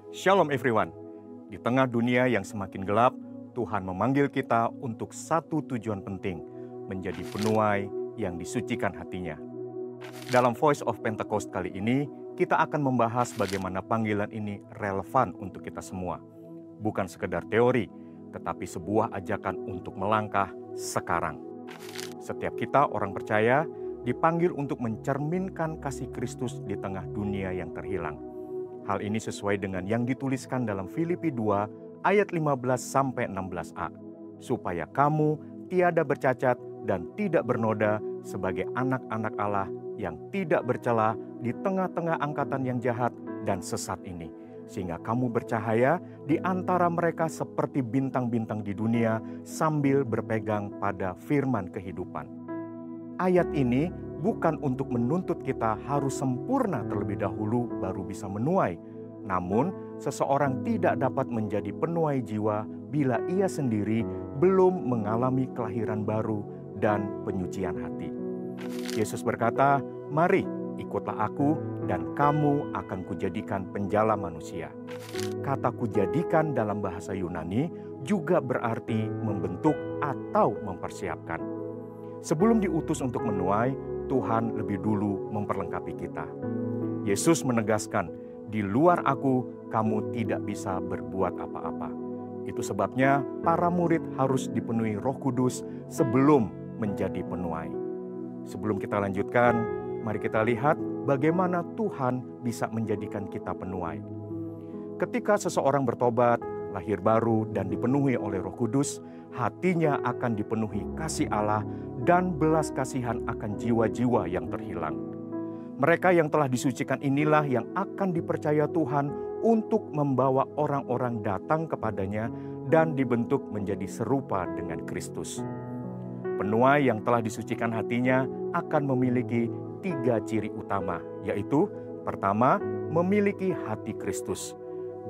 Shalom everyone. Di tengah dunia yang semakin gelap, Tuhan memanggil kita untuk satu tujuan penting, menjadi penuai yang disucikan hatinya. Dalam Voice of Pentecost kali ini, kita akan membahas bagaimana panggilan ini relevan untuk kita semua. Bukan sekedar teori, tetapi sebuah ajakan untuk melangkah sekarang. Setiap kita orang percaya dipanggil untuk mencerminkan kasih Kristus di tengah dunia yang terhilang. Hal ini sesuai dengan yang dituliskan dalam Filipi 2 ayat 15-16a. Supaya kamu tiada bercacat dan tidak bernoda sebagai anak-anak Allah yang tidak bercela di tengah-tengah angkatan yang jahat dan sesat ini. Sehingga kamu bercahaya di antara mereka seperti bintang-bintang di dunia sambil berpegang pada firman kehidupan. Ayat ini bukan untuk menuntut kita harus sempurna terlebih dahulu baru bisa menuai. Namun, seseorang tidak dapat menjadi penuai jiwa bila ia sendiri belum mengalami kelahiran baru dan penyucian hati. Yesus berkata, "Mari, ikutlah aku dan kamu akan kujadikan penjala manusia." Kata kujadikan dalam bahasa Yunani juga berarti membentuk atau mempersiapkan. Sebelum diutus untuk menuai, Tuhan lebih dulu memperlengkapi kita. Yesus menegaskan, "Di luar aku, kamu tidak bisa berbuat apa-apa." Itu sebabnya para murid harus dipenuhi Roh Kudus sebelum menjadi penuai. Sebelum kita lanjutkan, mari kita lihat bagaimana Tuhan bisa menjadikan kita penuai. Ketika seseorang bertobat, lahir baru dan dipenuhi oleh Roh Kudus, hatinya akan dipenuhi kasih Allah dan belas kasihan akan jiwa-jiwa yang terhilang. Mereka yang telah disucikan inilah yang akan dipercaya Tuhan untuk membawa orang-orang datang kepadanya dan dibentuk menjadi serupa dengan Kristus. Penuai yang telah disucikan hatinya akan memiliki 3 ciri utama, yaitu pertama, memiliki hati Kristus.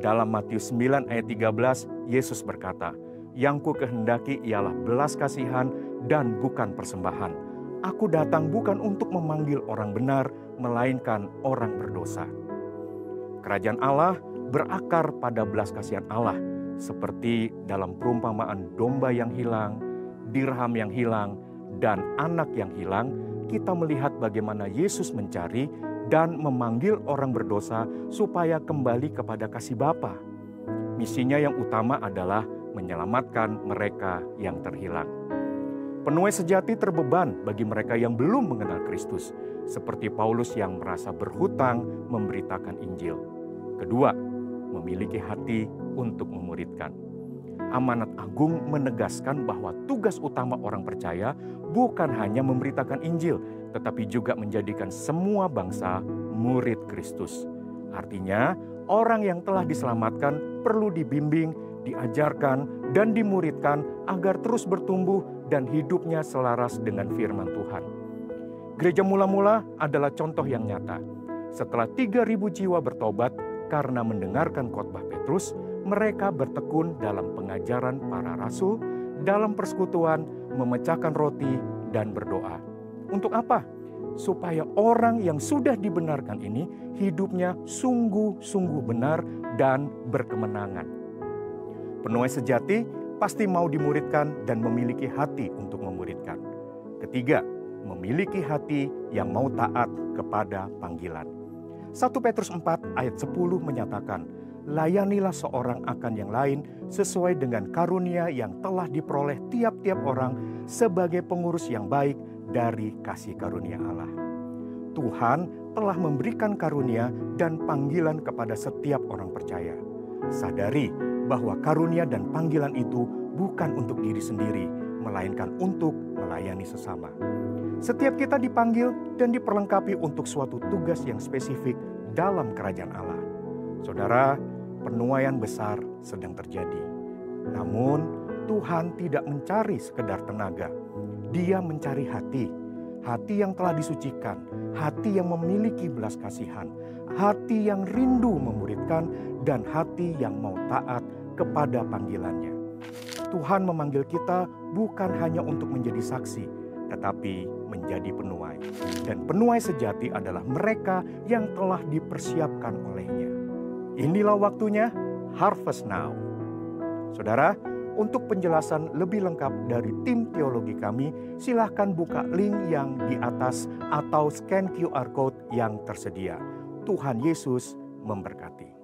Dalam Matius 9 ayat 13, Yesus berkata, "Yang ku kehendaki ialah belas kasihan dan bukan persembahan. Aku datang bukan untuk memanggil orang benar, melainkan orang berdosa." Kerajaan Allah berakar pada belas kasihan Allah, seperti dalam perumpamaan domba yang hilang, dirham yang hilang, dan anak yang hilang. Kita melihat bagaimana Yesus mencari dan memanggil orang berdosa supaya kembali kepada kasih Bapa. Misinya yang utama adalah menyelamatkan mereka yang terhilang. Penuai sejati terbeban bagi mereka yang belum mengenal Kristus, seperti Paulus yang merasa berhutang memberitakan Injil. Kedua, memiliki hati untuk memuridkan. Amanat agung menegaskan bahwa tugas utama orang percaya bukan hanya memberitakan Injil, tetapi juga menjadikan semua bangsa murid Kristus. Artinya, orang yang telah diselamatkan perlu dibimbing, diajarkan, dan dimuridkan agar terus bertumbuh dan hidupnya selaras dengan firman Tuhan. Gereja mula-mula adalah contoh yang nyata. Setelah 3.000 jiwa bertobat karena mendengarkan khotbah Petrus, mereka bertekun dalam pengajaran para rasul, dalam persekutuan, memecahkan roti, dan berdoa. Untuk apa? Supaya orang yang sudah dibenarkan ini hidupnya sungguh-sungguh benar dan berkemenangan. Penuai sejati pasti mau dimuridkan dan memiliki hati untuk memuridkan. Ketiga, memiliki hati yang mau taat kepada panggilan. 1 Petrus 4 ayat 10 menyatakan, "Layanilah seorang akan yang lain sesuai dengan karunia yang telah diperoleh tiap-tiap orang sebagai pengurus yang baik dari kasih karunia Allah." Tuhan telah memberikan karunia dan panggilan kepada setiap orang percaya. Sadari bahwa karunia dan panggilan itu bukan untuk diri sendiri, melainkan untuk melayani sesama. Setiap kita dipanggil dan diperlengkapi untuk suatu tugas yang spesifik dalam kerajaan Allah. Saudara, penuaian besar sedang terjadi. Namun, Tuhan tidak mencari sekedar tenaga. Dia mencari hati. Hati yang telah disucikan, hati yang memiliki belas kasihan, hati yang rindu memuridkan, dan hati yang mau taat kepada panggilannya. Tuhan memanggil kita bukan hanya untuk menjadi saksi, tetapi menjadi penuai. Dan penuai sejati adalah mereka yang telah dipersiapkan olehnya. Inilah waktunya, Harvest Now. Saudara, untuk penjelasan lebih lengkap dari tim teologi kami, silahkan buka link yang di atas atau scan QR Code yang tersedia. Tuhan Yesus memberkati.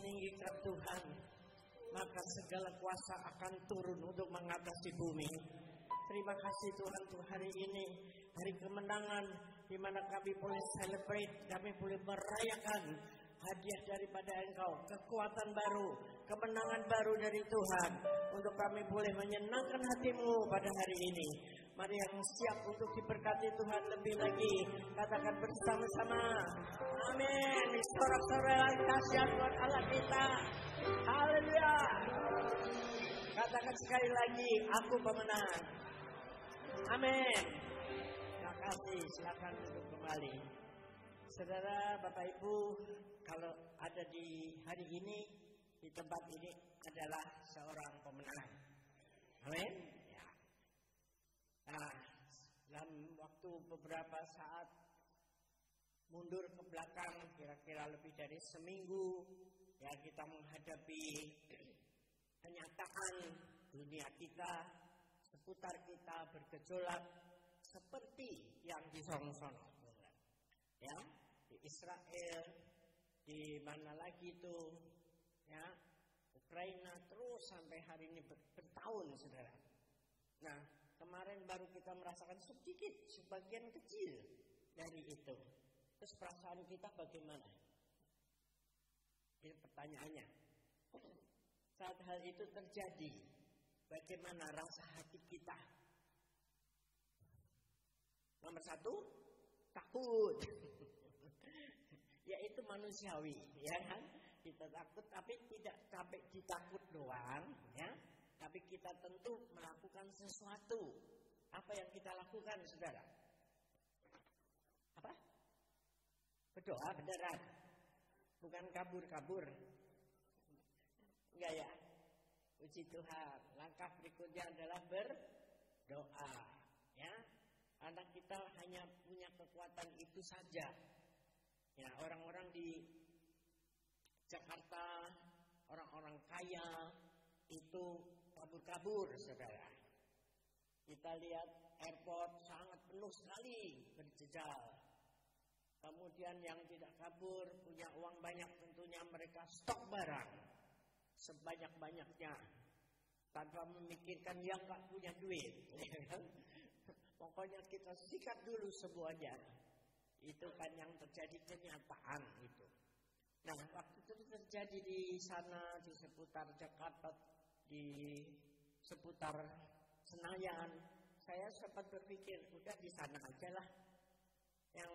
meninggikan Tuhan, maka segala kuasa akan turun untuk mengatasi bumi. Terima kasih Tuhan untuk hari ini, hari kemenangan, di mana kami boleh celebrate, kami boleh merayakan hadiah daripada Engkau, kekuatan baru, kemenangan baru dari Tuhan, untuk kami boleh menyenangkan hati-Mu pada hari ini. Mari yang siap untuk diberkati Tuhan lebih lagi, katakan bersama-sama, amin. Sorak-sorai dahsyat Tuhan Allah kita, haleluya. Katakan sekali lagi, aku pemenang, amin. Terima kasih, silakan duduk kembali. Saudara, Bapak Ibu, kalau ada di hari ini, di tempat ini adalah seorang pemenang. Amin. Ya. Nah, dalam waktu beberapa saat mundur ke belakang, kira-kira lebih dari seminggu, ya kita menghadapi kenyataan dunia kita, seputar kita bergejolak seperti yang di sono-sono. Ya, di Israel, di mana lagi itu, ya, Ukraina, terus sampai hari ini bertahun, saudara. Nah, kemarin baru kita merasakan sedikit, sebagian kecil dari itu. Terus perasaan kita bagaimana? Ini pertanyaannya. Saat hal itu terjadi, bagaimana rasa hati kita? Nomor satu, takut. Yaitu manusiawi, ya kan? Kita takut, tapi tidak sampai ditakut doang, ya. Tapi kita tentu melakukan sesuatu. Apa yang kita lakukan, saudara? Apa? Berdoa beneran, bukan kabur-kabur. Enggak ya? Puji Tuhan. Langkah berikutnya adalah berdoa, ya. Karena kita hanya punya kekuatan itu saja. Ya, orang-orang di Jakarta, orang-orang kaya itu kabur-kabur, saudara. Kita lihat airport sangat penuh sekali, berjejal. Kemudian yang tidak kabur, punya uang banyak, tentunya mereka stok barang sebanyak-banyaknya, tanpa memikirkan yang gak punya duit. Pokoknya kita sikat dulu semuanya. Itu kan yang terjadi, kenyataan itu. Nah, waktu itu terjadi di sana, di seputar Jakarta, di seputar Senayan, saya sempat berpikir, udah di sana aja lah. Yang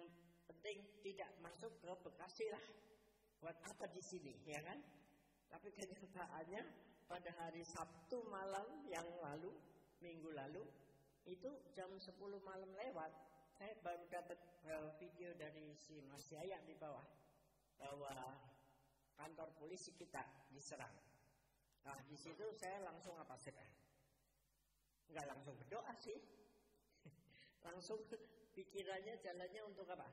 penting tidak masuk ke Bekasi lah. Buat apa di sini, ya kan? Tapi kenyataannya pada hari Sabtu malam yang lalu, minggu lalu, itu jam 10 malam lewat, saya baru dapat video dari si Mas Yaya di bawah, bahwa kantor polisi kita diserang. Nah, di situ saya langsung apa sih? Enggak langsung berdoa sih. Langsung pikirannya, jalannya untuk apa?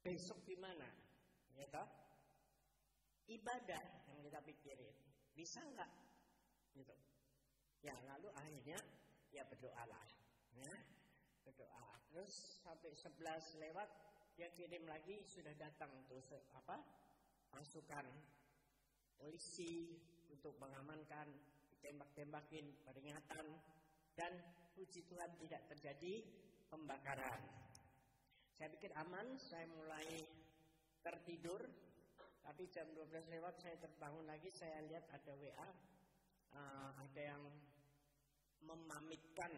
Besok gimana? Ya toh? Ibadah yang kita pikirin. Bisa enggak? Gitu. Ya, lalu akhirnya ya berdoalah. Ya, berdoa. Terus sampai 11 lewat, dia kirim lagi, sudah datang tuh pasukan polisi untuk mengamankan, ditembak-tembakin, peringatan, dan puji Tuhan tidak terjadi pembakaran. Saya pikir aman, saya mulai tertidur, tapi jam 12 lewat saya terbangun lagi, saya lihat ada WA, ada yang memamitkan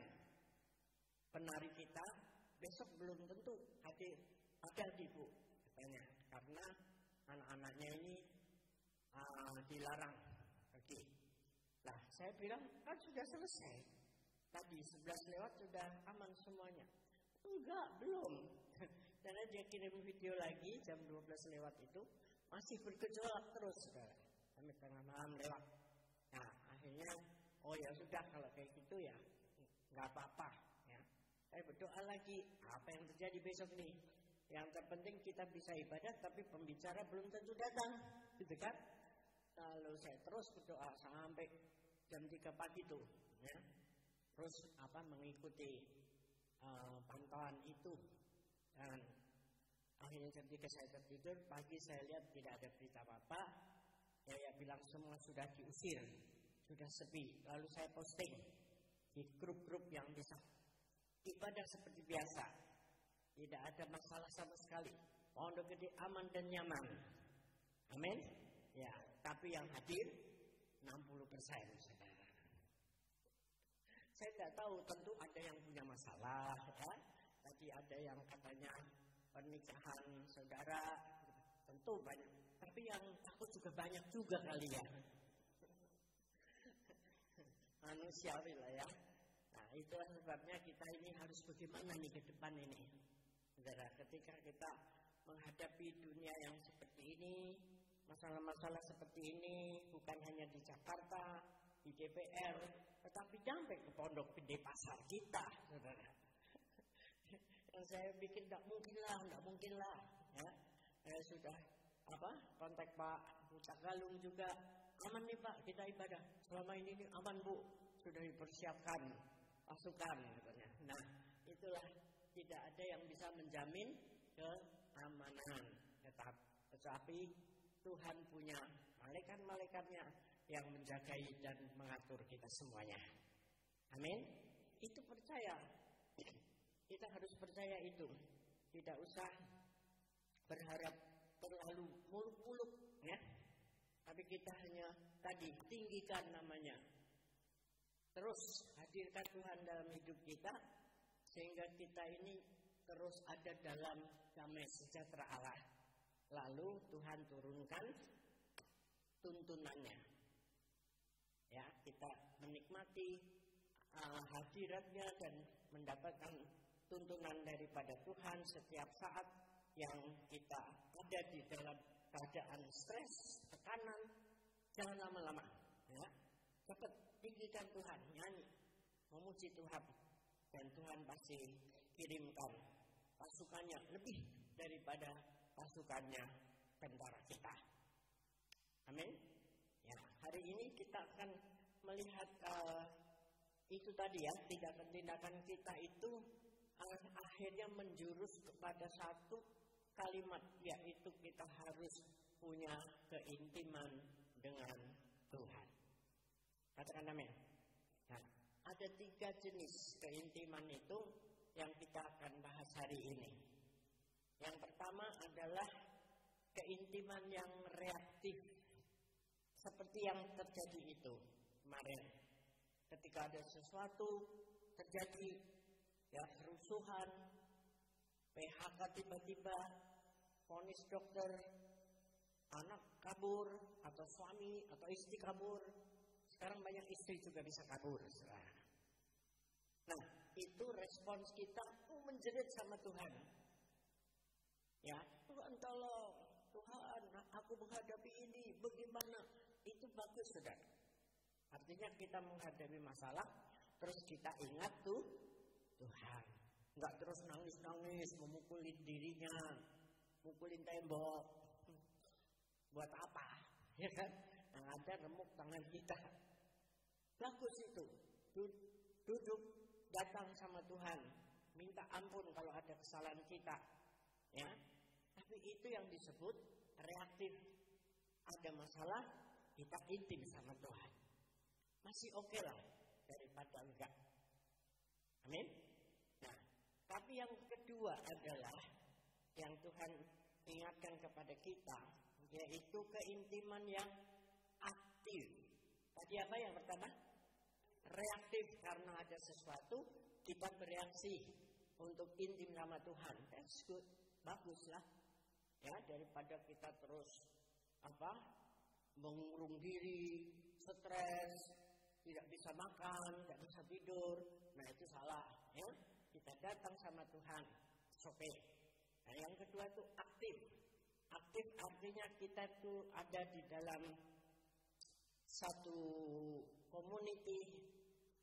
penari kita, besok belum tentu ada Bu, katanya, karena anak-anaknya ini dilarang pergi. Nah, saya bilang kan sudah selesai. Tadi 11 lewat sudah aman semuanya. Enggak, belum. Karena dia kirim video lagi jam 12 lewat itu masih bergejolak terus, saudara. Sampai tengah malam lewat. Nah, akhirnya oh ya sudah, kalau kayak gitu ya enggak apa-apa, ya. Saya berdoa lagi, apa yang terjadi besok nih? Yang terpenting kita bisa ibadah, tapi pembicara belum tentu datang, gitu kan? Lalu saya terus berdoa sampai jam 3 pagi tuh, ya. Terus mengikuti pantauan itu, dan akhirnya jam 3 saya tertidur. Pagi saya lihat tidak ada berita apa-apa, Saya bilang semua sudah diusir, sudah sepi. Lalu saya posting di grup-grup yang bisa ibadah seperti biasa. Tidak ada masalah sama sekali. Pondok Gede aman dan nyaman. Amin. Ya, tapi yang hadir 60%, saudara. Saya tidak tahu, tentu ada yang punya masalah, ya. Tadi ada yang katanya pernikahan saudara, tentu banyak. Tapi yang takut juga banyak juga kali ya. Manusiawi lah ya. Nah, itulah sebabnya kita ini harus bagaimana nih ke depan ini. Saudara, ketika kita menghadapi dunia yang seperti ini, masalah-masalah seperti ini, bukan hanya di Jakarta, di DPR, tetapi sampai ke Pondok Gede Pasar kita, saudara. Yang saya pikir tidak mungkin lah. Ya. Saya sudah kontak Pak Buta Galung juga, aman nih Pak, kita ibadah. Selama ini aman Bu, sudah dipersiapkan pasukan, katanya. Nah, itulah tidak ada yang bisa menjamin keamanan. Tetapi Tuhan punya malaikat-malaikatnya yang menjagai dan mengatur kita semuanya. Amin. Itu percaya. Kita harus percaya itu. Tidak usah berharap terlalu muluk-muluk, ya. Tapi kita hanya tadi tinggikan namanya. Terus hadirkan Tuhan dalam hidup kita sehingga kita ini terus ada dalam damai sejahtera Allah. Lalu Tuhan turunkan tuntunannya. Ya, kita menikmati hadiratnya dan mendapatkan tuntunan daripada Tuhan setiap saat yang kita ada di dalam keadaan stres, tekanan, jangan lama-lama. Ya, cepat tinggikan Tuhan, nyanyi, memuji Tuhan, dan Tuhan pasti kirimkan pasukannya lebih daripada pasukannya tentara kita. Amin. Ya, hari ini kita akan melihat itu tadi ya, tindakan kita itu akhirnya menjurus kepada satu kalimat, yaitu kita harus punya keintiman dengan Tuhan. Katakan amin. Nah, ada 3 jenis keintiman itu yang kita akan bahas hari ini. Yang pertama adalah keintiman yang reaktif. Seperti yang terjadi itu kemarin. Ketika ada sesuatu terjadi, ya, kerusuhan, PHK tiba-tiba, vonis dokter, anak kabur, atau suami atau istri kabur. Sekarang banyak istri juga bisa kabur. Nah, itu respons kita menjerit sama Tuhan. Ya, Tuhan tolong, Tuhan aku menghadapi ini, bagaimana? Itu bagus, saudara. Artinya kita menghadapi masalah, terus kita ingat Tuhan. Enggak terus nangis-nangis, memukulin dirinya, mukulin tembok. Buat apa? Ya kan? Yang ada remuk tangan kita. Bagus itu. Duduk, datang sama Tuhan. Minta ampun kalau ada kesalahan kita. Ya. Tapi itu yang disebut reaktif. Ada masalah, kita intim sama Tuhan. Masih oke lah daripada enggak. Amin. Nah, tapi yang kedua adalah yang Tuhan ingatkan kepada kita, yaitu keintiman yang aktif. Tadi apa yang pertama? Reaktif, karena ada sesuatu kita bereaksi untuk intim sama Tuhan. That's good, baguslah. Ya, daripada kita terus mengurung diri, stres, tidak bisa makan, tidak bisa tidur. Nah, itu salah, ya. Kita datang sama Tuhan, oke. Nah, yang kedua itu aktif. Aktif artinya kita itu ada di dalam satu community,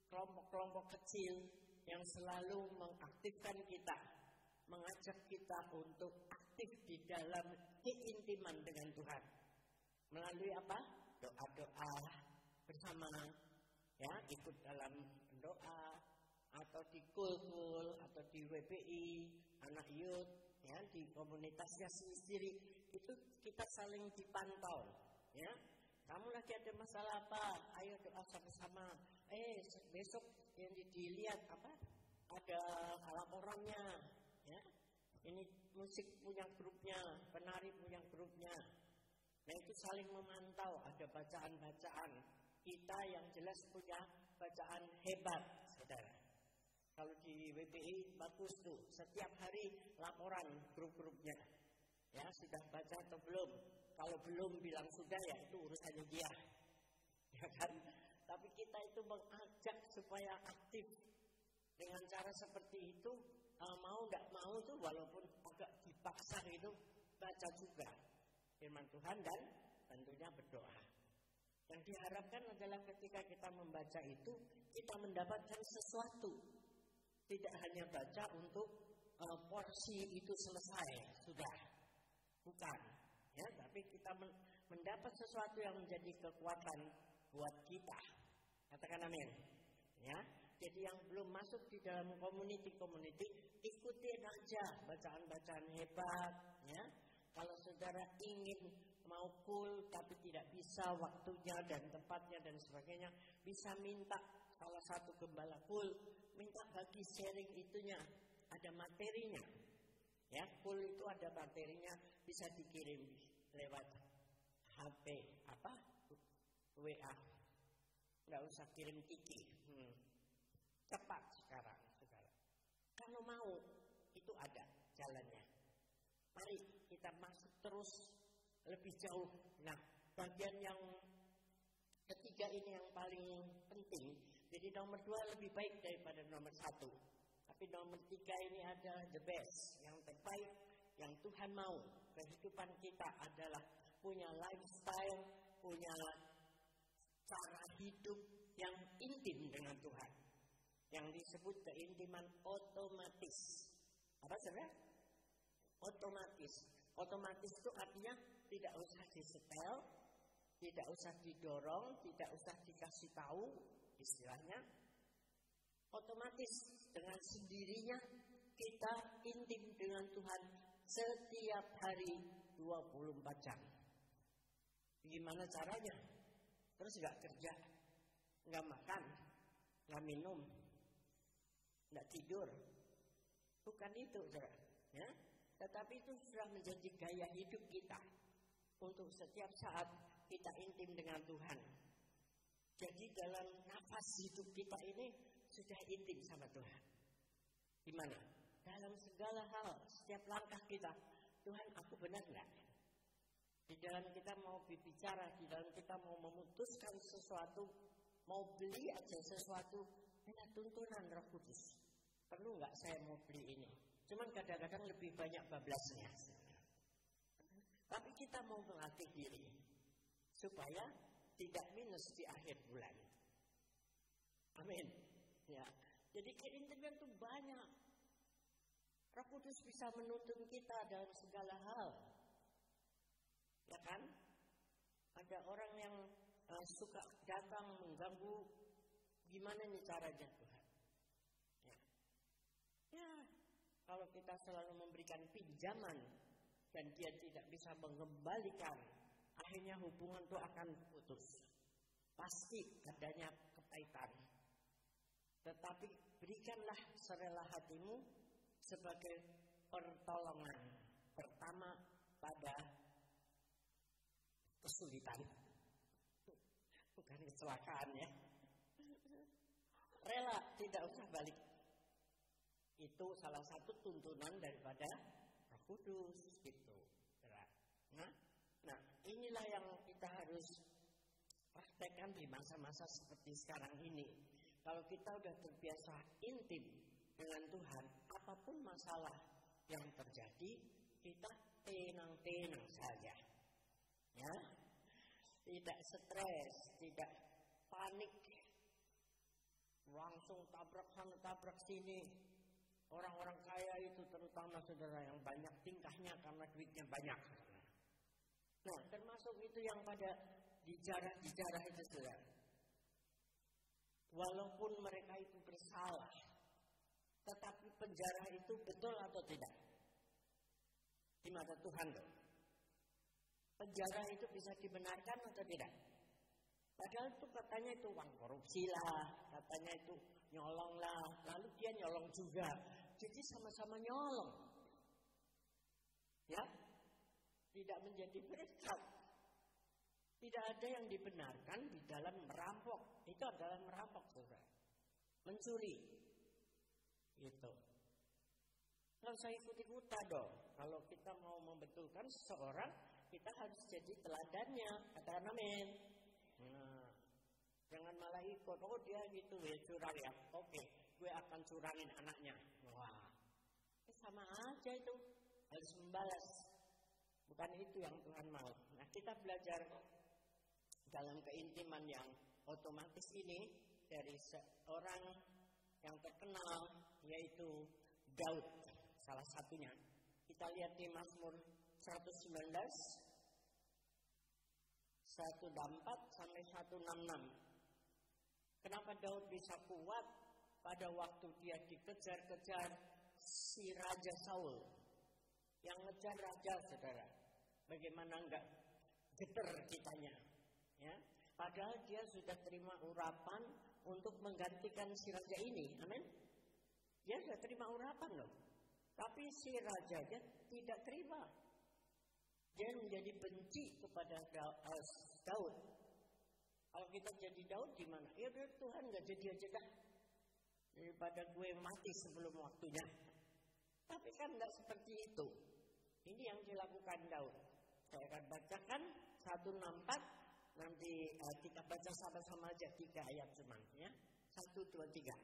kelompok-kelompok kecil yang selalu mengaktifkan kita, mengajak kita untuk aktif di dalam keintiman dengan Tuhan. Melalui apa? Doa-doa bersama, ya, ikut dalam doa, atau di kul-kul, atau di WPI, anak youth, ya, di komunitasnya sendiri, itu kita saling dipantau, ya. Kamu lagi ada masalah apa? Ayo doa sama-sama. Besok yang dilihat apa? Ada laporannya, ya. Ini musik punya grupnya, penari punya grupnya. Nah itu saling memantau, ada bacaan-bacaan. Kita yang jelas punya bacaan hebat, saudara. Kalau di WPI bagus tuh, setiap hari laporan grup-grupnya. Ya sudah baca atau belum? Kalau belum bilang sudah ya itu urusannya dia. Ya kan? Tapi kita itu mengajak supaya aktif. Dengan cara seperti itu, mau nggak mau tuh walaupun agak dipaksa itu baca juga firman Tuhan dan tentunya berdoa. Yang diharapkan adalah ketika kita membaca itu kita mendapatkan sesuatu. Tidak hanya baca untuk porsi itu selesai sudah, bukan. Ya, tapi kita mendapat sesuatu yang menjadi kekuatan buat kita. Katakan amin. Ya. Jadi yang belum masuk di dalam community, ikutin aja bacaan-bacaan hebat, ya. Kalau saudara ingin mau cool tapi tidak bisa waktunya dan tempatnya dan sebagainya, bisa minta salah satu gembala cool, minta bagi sharing itunya, ada materinya. Ya, cool itu ada materinya, bisa dikirim lewat HP, WA. Nggak usah kirim tiki. Cepat sekarang. Kalau mau, itu ada jalannya. Mari kita masuk terus lebih jauh. Nah, bagian yang ketiga ini yang paling penting. Jadi nomor 2 lebih baik daripada nomor 1. Tapi nomor 3 ini adalah the best. Yang terbaik, yang Tuhan mau. Kehidupan kita adalah punya lifestyle, punya cara hidup yang intim dengan Tuhan. Yang disebut keintiman otomatis. Apa sebenarnya? Otomatis. Otomatis itu artinya tidak usah disetel, tidak usah didorong, tidak usah dikasih tahu, istilahnya. Otomatis dengan sendirinya kita intim dengan Tuhan setiap hari 24 jam. Gimana caranya? Terus nggak kerja, nggak makan, nggak minum, nggak tidur. Bukan itu, saudara. Ya? Tetapi itu sudah menjadi gaya hidup kita. Untuk setiap saat kita intim dengan Tuhan. Jadi dalam nafas hidup kita ini sudah intim sama Tuhan. Gimana? Dalam segala hal, setiap langkah kita, Tuhan aku benar nggak? Di dalam kita mau berbicara, di dalam kita mau memutuskan sesuatu, mau beli aja sesuatu, ada tuntunan Roh Kudus. Perlu nggak saya mau beli ini? Cuman kadang-kadang lebih banyak bablasnya. Tapi kita mau melatih diri supaya tidak minus di akhir bulan. Amin. Ya. Jadi keintiman itu banyak. Roh Kudus bisa menuntun kita dalam segala hal. Ya kan? Ada orang yang suka datang mengganggu. Gimana nih caranya Tuhan? Ya, kalau kita selalu memberikan pinjaman dan dia tidak bisa mengembalikan, akhirnya hubungan itu akan putus. Pasti adanya kepahitan. Tetapi berikanlah serela hatimu sebagai pertolongan pertama pada kesulitan. Bukan kecelakaan ya. Rela, tidak usah balik. Itu salah satu tuntunan daripada Roh Kudus gitu. Nah, inilah yang kita harus praktekkan di masa-masa seperti sekarang ini. Kalau kita udah terbiasa intim dengan Tuhan, apapun masalah yang terjadi, kita tenang-tenang saja. Ya. Tidak stres, tidak panik. Langsung tabrak sana, tabrak sini. Orang-orang kaya itu terutama saudara yang banyak tingkahnya karena duitnya banyak. Nah, termasuk itu yang pada dijarah itu saudara. Walaupun mereka itu bersalah, tetapi penjara itu betul atau tidak? Di mata Tuhan loh. Penjara itu bisa dibenarkan atau tidak? Padahal itu katanya itu uang korupsi lah, katanya itu nyolong lah, lalu dia nyolong juga. Jadi sama-sama nyolong. Ya, tidak menjadi berkat. Tidak ada yang dibenarkan di dalam merampok. Itu adalah merampok, saudara. Mencuri. Itu. Nggak usah ikut-ikutan dong. Kalau kita mau membetulkan seseorang, kita harus jadi teladannya. Katakan amin. Nah, jangan malah ikut. Oh dia gitu ya curang ya. Oke, gue akan curangin anaknya. Wah, sama aja itu. Harus membalas. Bukan itu yang Tuhan mau. Nah, kita belajar dalam keintiman yang otomatis ini dari seorang yang terkenal, yaitu Daud, salah satunya. Kita lihat di Mazmur 119, 164 sampai 166. Kenapa Daud bisa kuat pada waktu dia dikejar-kejar si Raja Saul? Yang ngejar raja, saudara. Bagaimana enggak geter kitanya. Ya? Padahal dia sudah terima urapan untuk menggantikan si raja ini. Amin. Dia sudah terima urapan loh. Tapi si rajanya tidak terima. Dia menjadi benci kepada Daud. Kalau kita jadi Daud gimana? Ya Tuhan gak jadi aja dah. Daripada gue mati sebelum waktunya. Tapi kan gak seperti itu. Ini yang dilakukan Daud. Saya akan bacakan 164. Nanti kita baca sama-sama aja 3 ayat cuman ya. 1, 2, 3.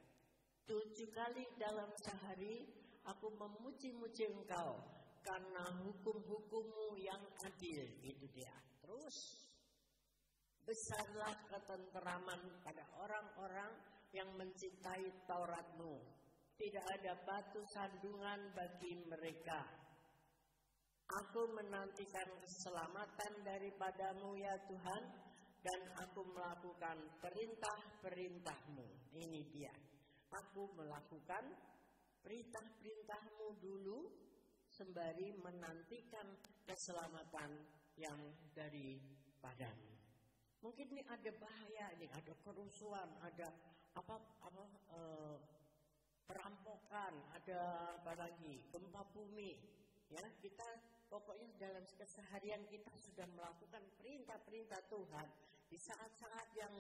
7 kali dalam sehari aku memuji-muji engkau karena hukum-hukummu yang adil. Itu dia. Terus besarlah ketenteraman pada orang-orang yang mencintai Tauratmu. Tidak ada batu sandungan bagi mereka. Aku menantikan keselamatan daripadamu ya Tuhan, dan aku melakukan perintah-perintahmu. Ini dia. Aku melakukan perintah-perintahmu dulu, sembari menantikan keselamatan yang daripadamu. Mungkin ini ada bahaya, ini ada kerusuhan, ada perampokan, ada apa lagi, gempa bumi. Ya, kita pokoknya dalam keseharian kita sudah melakukan perintah-perintah Tuhan. Di saat-saat yang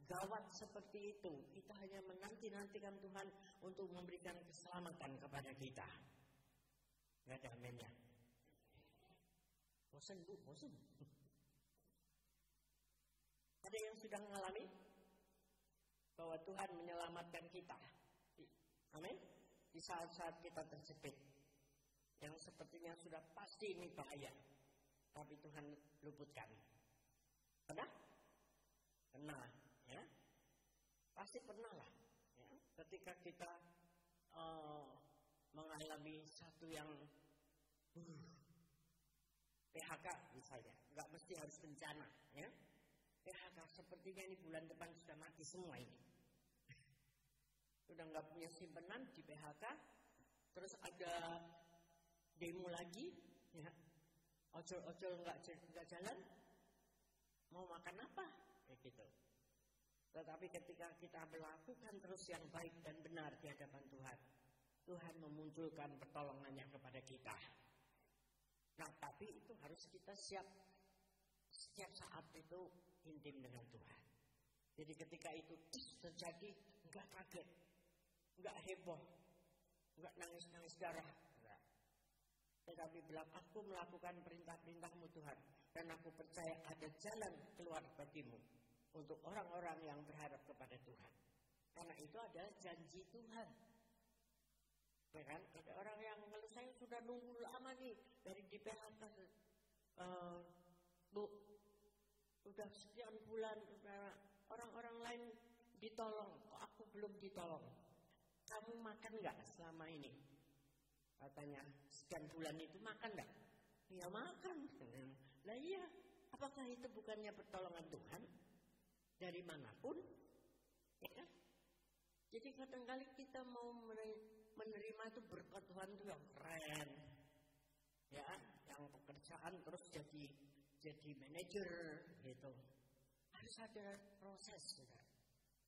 gawat seperti itu, kita hanya menanti-nantikan Tuhan untuk memberikan keselamatan kepada kita. Gak ada aminnya. Bosan bu, bosan. Ada yang sudah mengalami bahwa Tuhan menyelamatkan kita. Amin. Di saat-saat kita terjepit. Yang sepertinya sudah pasti ini bahaya. Tapi Tuhan luputkan. Pernah? Pernah. Ya? Pasti pernah lah. Ya? Ketika kita mengalami satu yang PHK misalnya. Nggak mesti harus bencana. Ya? PHK sepertinya ini bulan depan sudah mati semua ini. Sudah nggak punya simpenan di PHK. Terus ada demo lagi, ya, ojol-ojol nggak jalan, mau makan apa, kayak gitu. Tetapi ketika kita melakukan terus yang baik dan benar di hadapan Tuhan, Tuhan memunculkan pertolongannya kepada kita. Nah, tapi itu harus kita setiap saat itu intim dengan Tuhan. Jadi ketika itu terjadi, nggak kaget, nggak heboh, nggak nangis-nangis darah. Tetapi bilang, aku melakukan perintah-perintahmu Tuhan. Dan aku percaya ada jalan keluar bagimu. Untuk orang-orang yang berharap kepada Tuhan. Karena itu adalah janji Tuhan. Ya kan? Ada orang yang kalau saya sudah nunggu lama nih. Dari di PHK. Bu, sudah sekian bulan. Orang-orang lain ditolong. Kok aku belum ditolong? Kamu makan gak selama ini? Katanya, sekian bulan itu makan enggak? Ya makan. Lah iya, apakah itu bukannya pertolongan Tuhan? Dari manapun. Ya. Jadi kadang-kali kita mau menerima itu berkat Tuhan itu yang keren. Ya, yang pekerjaan terus jadi manajer gitu. Harus ada proses, saudara.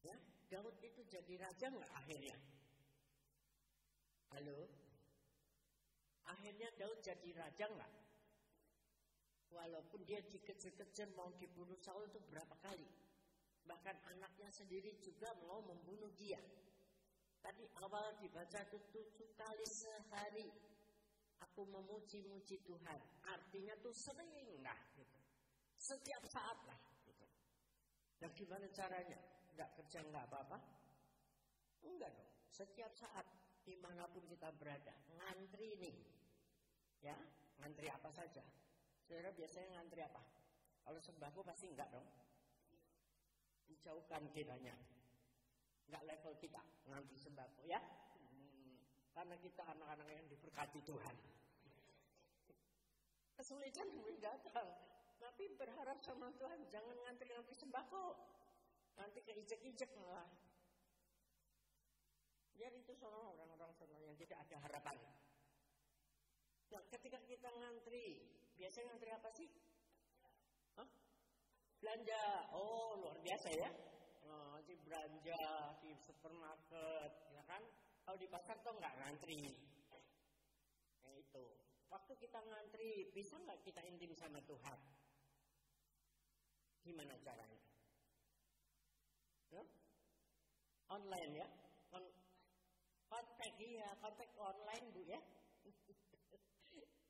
Ya, Daud itu jadi raja nggak akhirnya? Halo? Akhirnya Daud jadi raja nggak? Walaupun dia dikejar-kejar mau dibunuh Saul itu berapa kali. Bahkan anaknya sendiri juga mau membunuh dia. Tadi awal dibaca itu 7 kali sehari aku memuji-muji Tuhan. Artinya tuh sering lah gitu. Setiap saat lah gitu. Nah gimana caranya? Nggak kerja nggak apa-apa? Enggak dong. Setiap saat dimanapun kita berada, ngantri nih. Ya, ngantri apa saja. Saudara biasanya ngantri apa? Kalau sembako pasti enggak dong. Dijauhkan kiranya. Enggak level kita ngantri sembako ya. Karena kita anak-anak yang diberkati Tuhan. Kesulitan mungkin datang. Tapi berharap sama Tuhan, jangan ngantri-ngantri sembako. Nanti keijek-ijek malah. Biar itu soal orang-orang yang tidak ada harapan. Nah, ketika kita ngantri, biasanya ngantri apa sih? Hah? Belanja. Oh, luar biasa ya. Nah, di belanja di supermarket, ya kan? Kalau di pasar tuh nggak ngantri. Nah, itu. Waktu kita ngantri, bisa nggak kita intim sama Tuhan? Gimana caranya? Huh? Online ya? Kontak iya, kontak online Bu ya.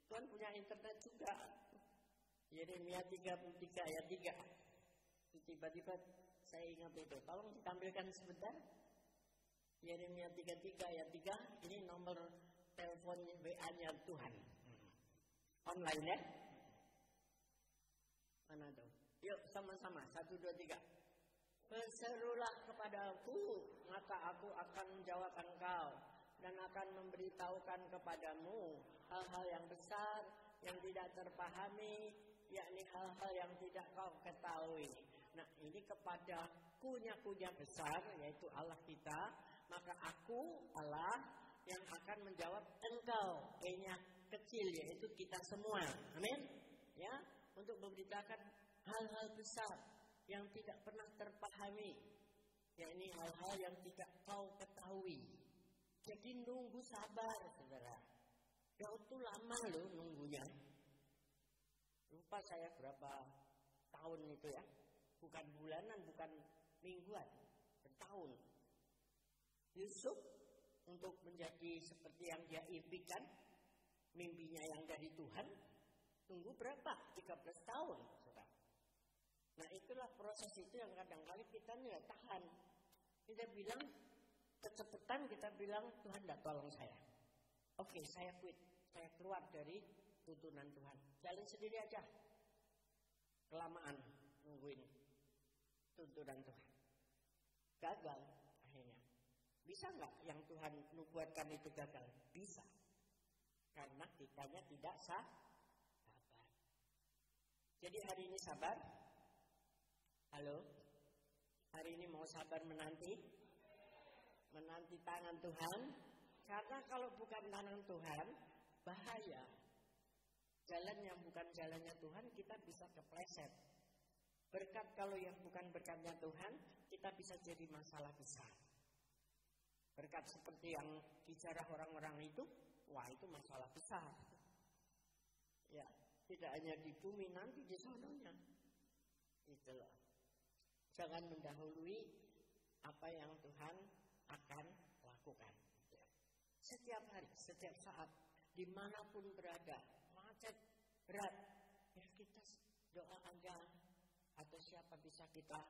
Tuhan punya internet juga. Yeremia 33 ayat 3. Tiba-tiba saya ingat itu. Tolong ditampilkan sebentar. Yeremia 33 ayat 3. Ini nomor telepon WA-nya Tuhan. Online ya. Mana tuh? Yuk sama-sama. 1, 2, 3. Berserulah kepadaku, maka aku akan menjawab engkau dan akan memberitahukan kepadamu hal-hal yang besar yang tidak terpahami, yakni hal-hal yang tidak kau ketahui. Nah, ini kepada kunya-kunya besar, yaitu Allah kita, maka aku Allah yang akan menjawab engkau, E-nya kecil, yaitu kita semua. Amin. Ya, untuk memberitakan hal-hal besar yang tidak pernah terpahami, yakni hal-hal yang tidak kau ketahui. Jadi nunggu sabar, saudara. Daud tuh lama loh nunggunya. Lupa saya berapa tahun itu ya. Bukan bulanan, bukan mingguan, bertahun. Yusuf untuk menjadi seperti yang dia impikan, mimpinya yang dari Tuhan, tunggu berapa? 13 tahun, saudara. Nah itulah proses itu yang kadang-kali kita nggak tahan. Kita bilang kecepatan, kita bilang Tuhan tidak tolong saya. Oke, saya quit, saya keluar dari tuntunan Tuhan. Jalan sendiri aja. Kelamaan nungguin tuntunan Tuhan. Gagal akhirnya. Bisa nggak yang Tuhan nubuatkan itu gagal? Bisa. Karena kitanya tidak sabar. Jadi hari ini sabar. Halo, hari ini mau sabar menanti tangan Tuhan. Karena kalau bukan tangan Tuhan, bahaya. Jalan yang bukan jalannya Tuhan, kita bisa kepleset. Berkat kalau yang bukan berkatnya Tuhan, kita bisa jadi masalah besar. Berkat seperti yang bicara orang-orang itu, wah itu masalah besar. Ya, tidak hanya di bumi, nanti di sononya. Itulah. Jangan mendahului apa yang Tuhan akan lakukan. Setiap hari, setiap saat, dimanapun berada, macet, berat, ya kita doa aja. Atau siapa bisa kita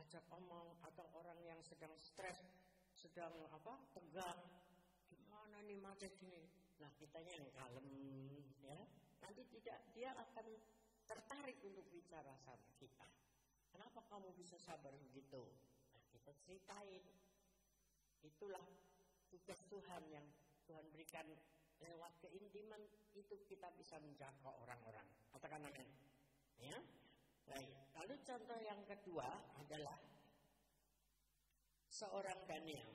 ajak omong, atau orang yang sedang stres, sedang tegang, gimana nih macet ini? Nah kitanya yang kalem, ya. Nanti dia akan tertarik untuk bicara sama kita. Kenapa kamu bisa sabar begitu? Nah, kita ceritain. Itulah tugas Tuhan yang Tuhan berikan lewat keintiman itu kita bisa menjangkau orang-orang. Katakan amin. Ya. Baik. Lalu contoh yang kedua adalah seorang Daniel.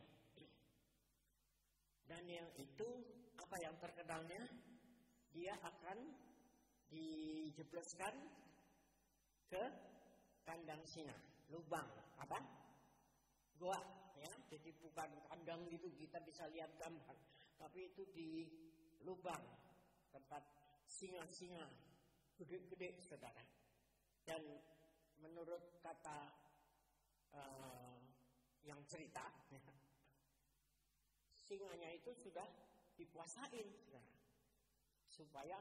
Daniel itu apa yang terkenalnya? Dia akan dijebloskan ke kandang singa, lubang, apa? Goa, ya. Jadi bukan kandang gitu kita bisa lihat gambar, tapi itu di lubang tempat singa-singa gede-gede, saudara. Dan menurut kata yang cerita, singanya itu sudah dipuasain, saudara, supaya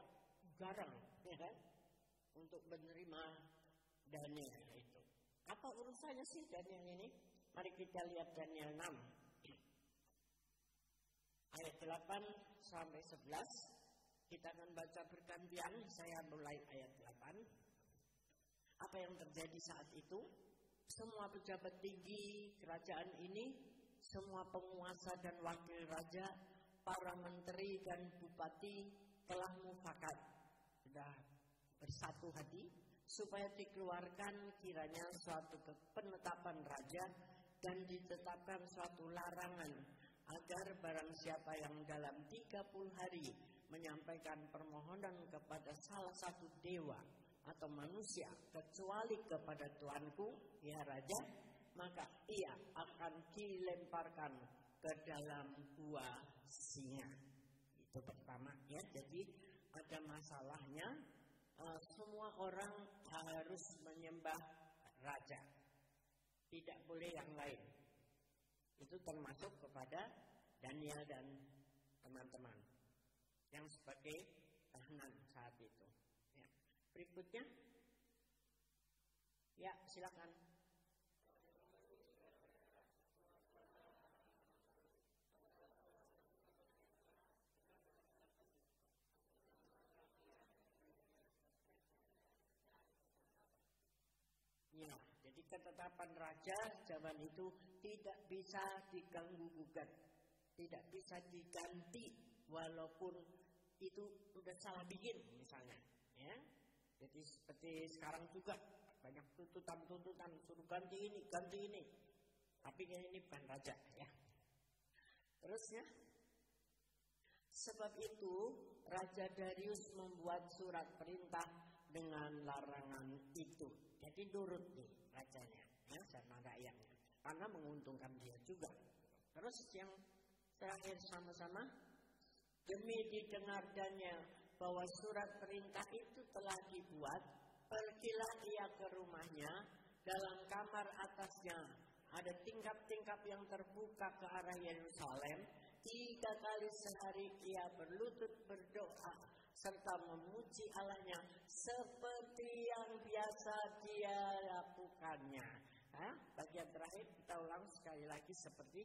garang, ya kan, untuk menerima Daniel itu. Apa urusannya sih Daniel ini? Mari kita lihat Daniel 6 ayat 8 sampai 11. Kita akan baca bergantian. Saya mulai ayat 8. Apa yang terjadi saat itu? Semua pejabat tinggi kerajaan ini, semua penguasa dan wakil raja, para menteri dan bupati telah mufakat, sudah bersatu hati supaya dikeluarkan kiranya suatu penetapan raja dan ditetapkan suatu larangan agar barang siapa yang dalam 30 hari menyampaikan permohonan kepada salah satu dewa atau manusia kecuali kepada Tuanku, ya Raja, maka ia akan dilemparkan ke dalam gua singa. Itu pertama, ya. Jadi ada masalahnya, semua orang harus menyembah raja, tidak boleh yang lain. Itu termasuk kepada Daniel dan teman-teman yang sebagai tahanan saat itu. Ya. Berikutnya, ya silakan. Ya, jadi ketetapan raja zaman itu tidak bisa diganggu gugat, tidak bisa diganti walaupun itu udah salah bikin misalnya, ya. Jadi seperti sekarang juga banyak tuntutan suruh ganti ini, tapi ini bukan raja, ya. Terusnya, sebab itu Raja Darius membuat surat perintah dengan larangan itu. Jadi nurut nih rajanya, ya, sama rakyatnya, karena menguntungkan dia juga. Terus yang terakhir sama-sama, demi didengar Daniel bahwa surat perintah itu telah dibuat, pergilah ia ke rumahnya. Dalam kamar atasnya ada tingkap-tingkap yang terbuka ke arah Yerusalem. 3 kali sehari ia berlutut berdoa serta memuji Allahnya seperti yang biasa dia lakukannya. Bagian terakhir kita ulang sekali lagi, seperti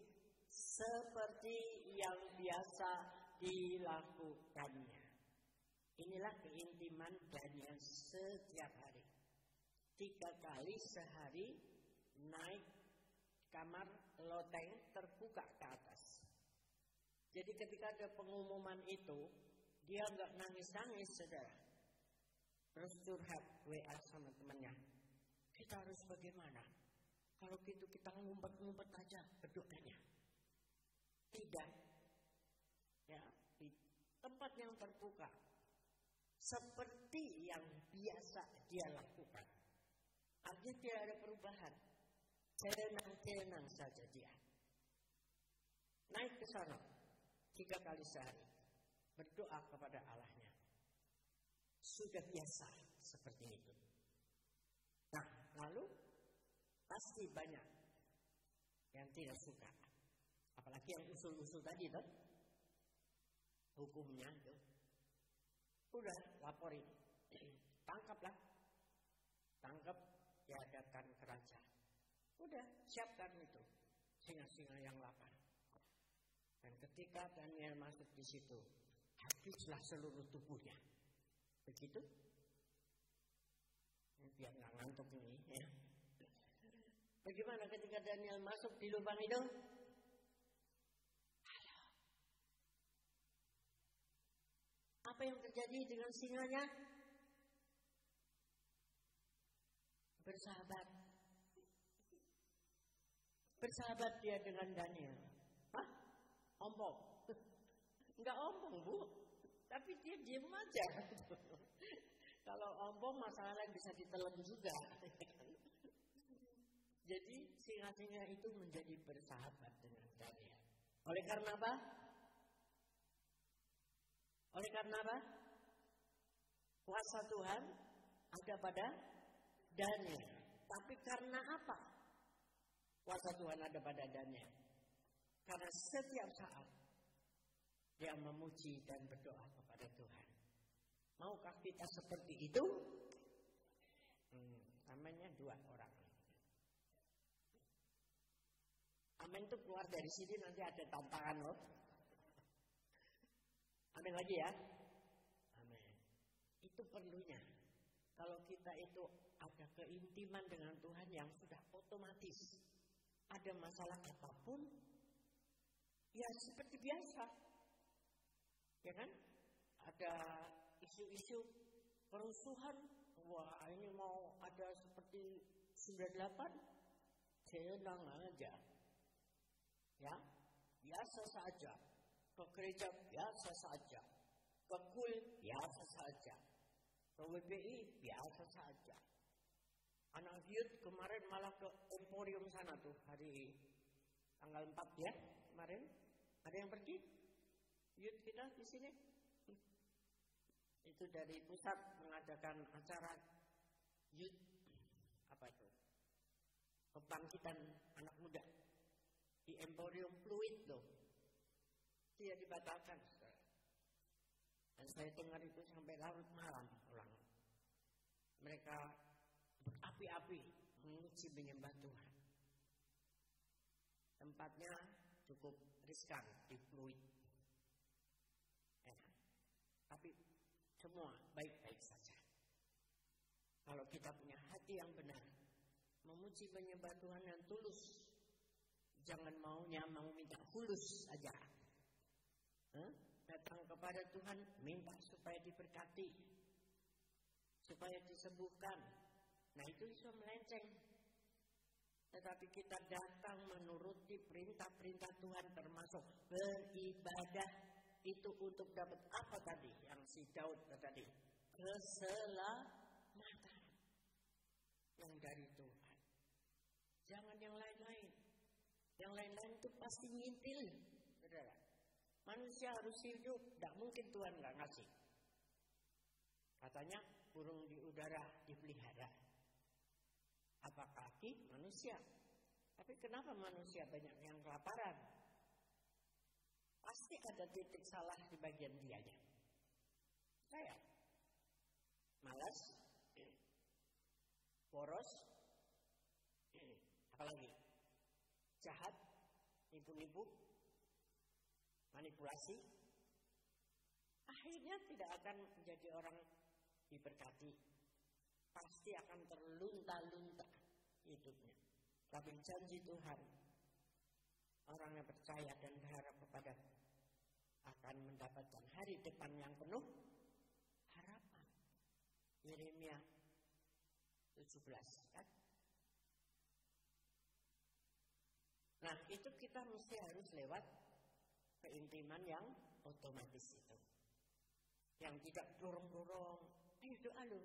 yang biasa dilakukannya. Inilah keintiman Daniel setiap hari. 3 kali sehari naik kamar loteng terbuka ke atas. Jadi ketika ada pengumuman itu, dia nggak nangis-nangis, saudara. Terus curhat WA sama temannya. Kita harus bagaimana? Kalau gitu kita ngumpet-ngumpet aja berdoanya. Tidak. Ya, di tempat yang terbuka. Seperti yang biasa dia lakukan. Artinya tidak ada perubahan. Tenang-tenang saja dia. Naik ke sana 3 kali sehari. Berdoa kepada Allahnya. Sudah biasa seperti itu. Nah, lalu pasti banyak yang tidak suka. Apalagi yang usul-usul tadi tuh. Hukumnya tuh. Udah laporin. Tangkaplah. Tangkap, dihadapkan ke raja. Udah, siapkan itu. Singa-singa yang lapar. Dan ketika Daniel masuk di situ, habislah seluruh tubuhnya. Begitu? Biar nggak ngantuk ini, ya. Bagaimana ketika Daniel masuk di lubang itu? Apa yang terjadi dengan singanya? Bersahabat. Bersahabat dia dengan Daniel. Hah? Ompong. Enggak ompong, Bu. Tapi dia diam aja. Kalau ompong masalahnya bisa ditelan juga. Jadi singa-singa itu menjadi bersahabat dengan Daniel. Oleh karena apa? Oleh karena apa? Kuasa Tuhan ada pada Daniel. Tapi karena apa? Kuasa Tuhan ada pada Daniel. Karena setiap saat dia memuji dan berdoa kepada Tuhan. Maukah kita seperti itu? Amennya 2 orang. Amin itu keluar dari sini nanti ada tantangan loh. Amin lagi ya. Amin. Itu perlunya. Kalau kita itu ada keintiman dengan Tuhan yang sudah otomatis. Ada masalah apapun, ya seperti biasa. Ya kan? Ada isu-isu kerusuhan. Wah, ini mau ada seperti 98. Tenang aja. Ya, biasa saja. Ke gereja biasa saja. Ke KUL biasa saja. Ke WBI biasa saja. Anak youth kemarin malah ke Emporium sana tuh hari tanggal 4 ya kemarin. Ada yang pergi? Youth kita di sini. Itu dari pusat mengadakan acara youth apa itu? Kebangkitan anak muda. Di Emporium Fluid loh. Dia dibatalkan. Dan saya dengar itu sampai larut malam pulang. Mereka berapi-api memuji menyembah Tuhan. Tempatnya cukup riskan di Fluid. Tapi semua baik-baik saja. Kalau kita punya hati yang benar, memuji menyembah Tuhan yang tulus. Jangan maunya mau minta fulus saja. Datang kepada Tuhan, minta supaya diberkati. Supaya disembuhkan. Nah itu bisa melenceng. Tetapi kita datang menuruti perintah-perintah Tuhan termasuk beribadah. Itu untuk dapat apa tadi? Yang si Daud tadi. Keselamatan. Yang dari Tuhan. Jangan yang lain-lain. Yang lain-lain itu pasti ngintil. Saudara. Manusia harus hidup. Tidak mungkin Tuhan nggak ngasih. Katanya burung di udara dipelihara. Apa kaki manusia? Tapi kenapa manusia banyak yang kelaparan? Pasti ada titik salah di bagian dianya. Saya malas, boros, apalagi jahat, nipu-nipu, manipulasi. Akhirnya tidak akan menjadi orang diberkati. Pasti akan terlunta-lunta hidupnya. Tapi janji Tuhan, orang yang percaya dan berharap kepada akan mendapatkan hari depan yang penuh harapan. Yeremia 17 kan? Nah itu kita mesti harus lewat keintiman yang otomatis itu. Yang tidak dorong-dorong, ayo doa lu,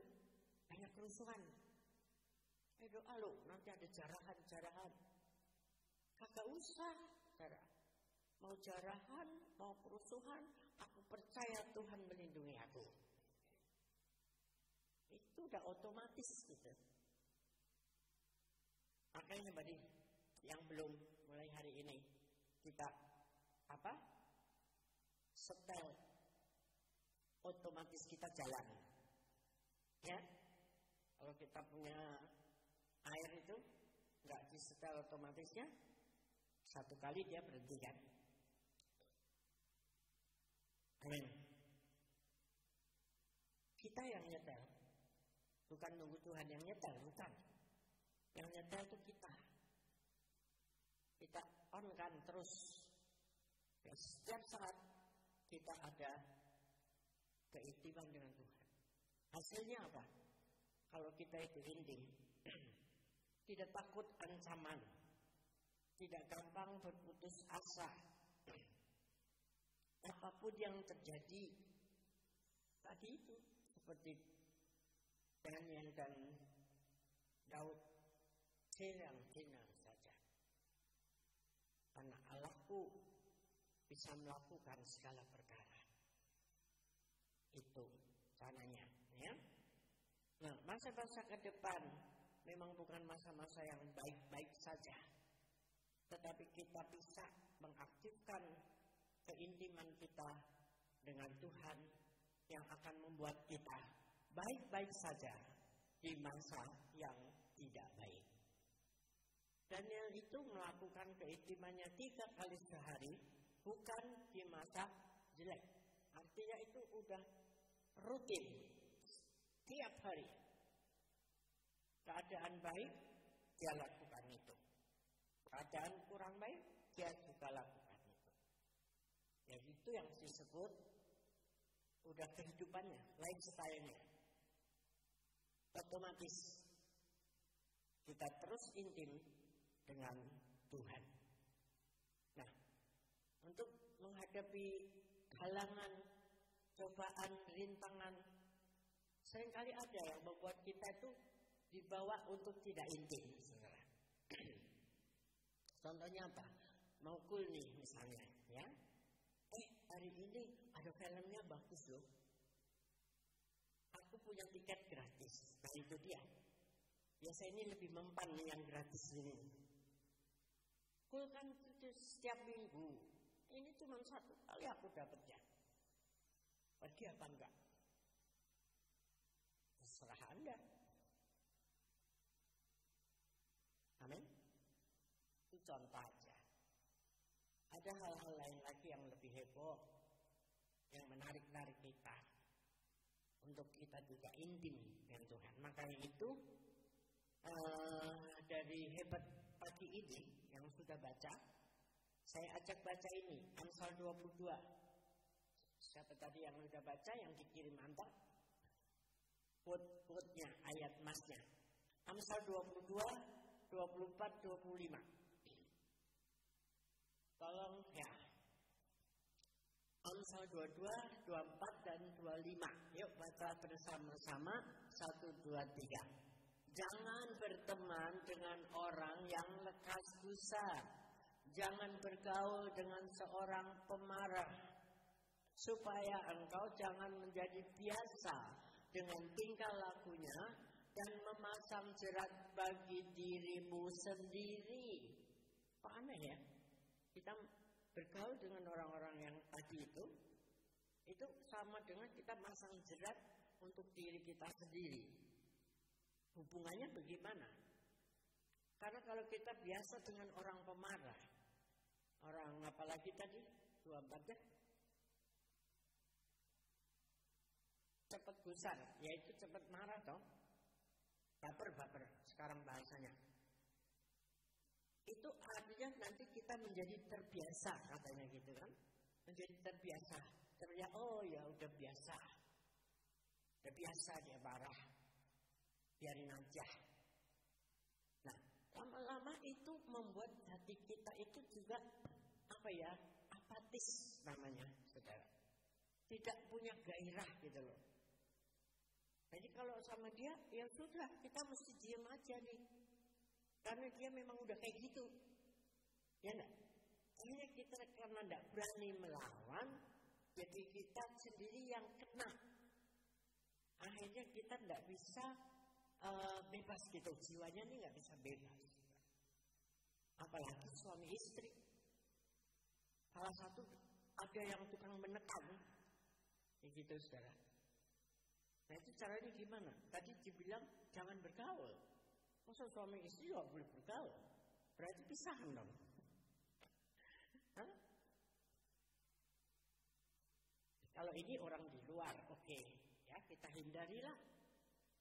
banyak kerusuhan. Ayo doa lu, nanti ada jarahan-jarahan. Kagak usah, saudara. Mau jarahan, mau kerusuhan, aku percaya Tuhan melindungi aku. Itu udah otomatis gitu. Makanya tadi yang belum mulai hari ini kita setel otomatis kita jalan. Ya. Kalau kita punya air itu enggak disetel otomatisnya, satu kali dia berhenti kan. Amin. Kita yang nyetel, bukan nunggu Tuhan yang nyetel, bukan. Yang nyetel itu kita. Kita on kan terus. Ya, setiap saat kita ada keintiman dengan Tuhan. Hasilnya apa? Kalau kita itu intim, tidak takut ancaman, tidak gampang berputus asa. Apapun yang terjadi tadi itu seperti Daniel dan Daud, tenang saja. Karena Allahku bisa melakukan segala perkara. Itu caranya, ya. Nah, masa-masa ke depan memang bukan masa-masa yang baik-baik saja. Tetapi kita bisa mengaktifkan keintiman kita dengan Tuhan yang akan membuat kita baik-baik saja di masa yang tidak baik. Daniel itu melakukan keintimannya 3 kali sehari, bukan di masa jelek. Artinya itu udah rutin, tiap hari. Keadaan baik, dia lakukan itu. Keadaan kurang baik, dia juga lakukan itu. Ya itu yang disebut udah kehidupannya, lifestyle-nya. Otomatis kita terus intim dengan Tuhan. Nah, untuk menghadapi halangan, cobaan, rintangan, seringkali ada yang membuat kita itu dibawa untuk tidak intim. Contohnya apa? Mau cool nih misalnya, ya. Hari ini ada filmnya bagus loh. Aku punya tiket gratis. Nah itu dia. Biasanya ini lebih mempan yang gratis ini. Cool kan setiap minggu. Ini cuma 1 kali aku dapatnya. Pergi apa enggak? Terserah Anda. Amin. Itu contoh aja. Ada hal-hal lain lagi yang lebih heboh, yang menarik-narik kita untuk kita juga intim dengan Tuhan. Makanya itu dari hebat pagi ini yang sudah baca, saya ajak baca ini Amsal 22. Siapa tadi yang sudah baca yang dikirim antar? Quote-nya, ayat masnya. Amsal 22, 24, 25. Tolong ya. Amsal 22, 24, dan 25. Yuk baca bersama-sama. 1, 2, 3. Jangan berteman dengan orang yang lekas busa. Jangan bergaul dengan seorang pemarah. Supaya engkau jangan menjadi biasa dengan tingkah lakunya dan memasang jerat bagi dirimu sendiri. Kok aneh ya? Kita bergaul dengan orang-orang yang tadi itu sama dengan kita masang jerat untuk diri kita sendiri. Hubungannya bagaimana? Karena kalau kita biasa dengan orang pemarah, orang apalagi tadi 24 ya, cepat gusar, yaitu cepat marah toh, baper sekarang bahasanya. Itu artinya nanti kita menjadi terbiasa, katanya gitu kan. Menjadi terbiasa. Oh ya udah biasa. Udah biasa dia marah. Biarin aja. Nah, lama-lama itu membuat hati kita itu juga apatis namanya, saudara. Tidak punya gairah gitu loh. Jadi kalau sama dia, ya sudah, kita mesti diam aja nih. Karena dia memang udah kayak gitu. Ya enggak? Akhirnya kita karena enggak berani melawan, jadi kita sendiri yang kena. Akhirnya kita enggak bisa bebas gitu. Jiwanya ini enggak bisa bebas. Apalagi suami istri. Salah satu ada yang tukang menekan. Ya gitu, saudara. Nah itu caranya gimana? Tadi dibilang jangan bergaul. Masa suami istri juga boleh bergaul? Berarti pisahan dong. Kalau ini orang di luar, oke. Ya kita hindarilah.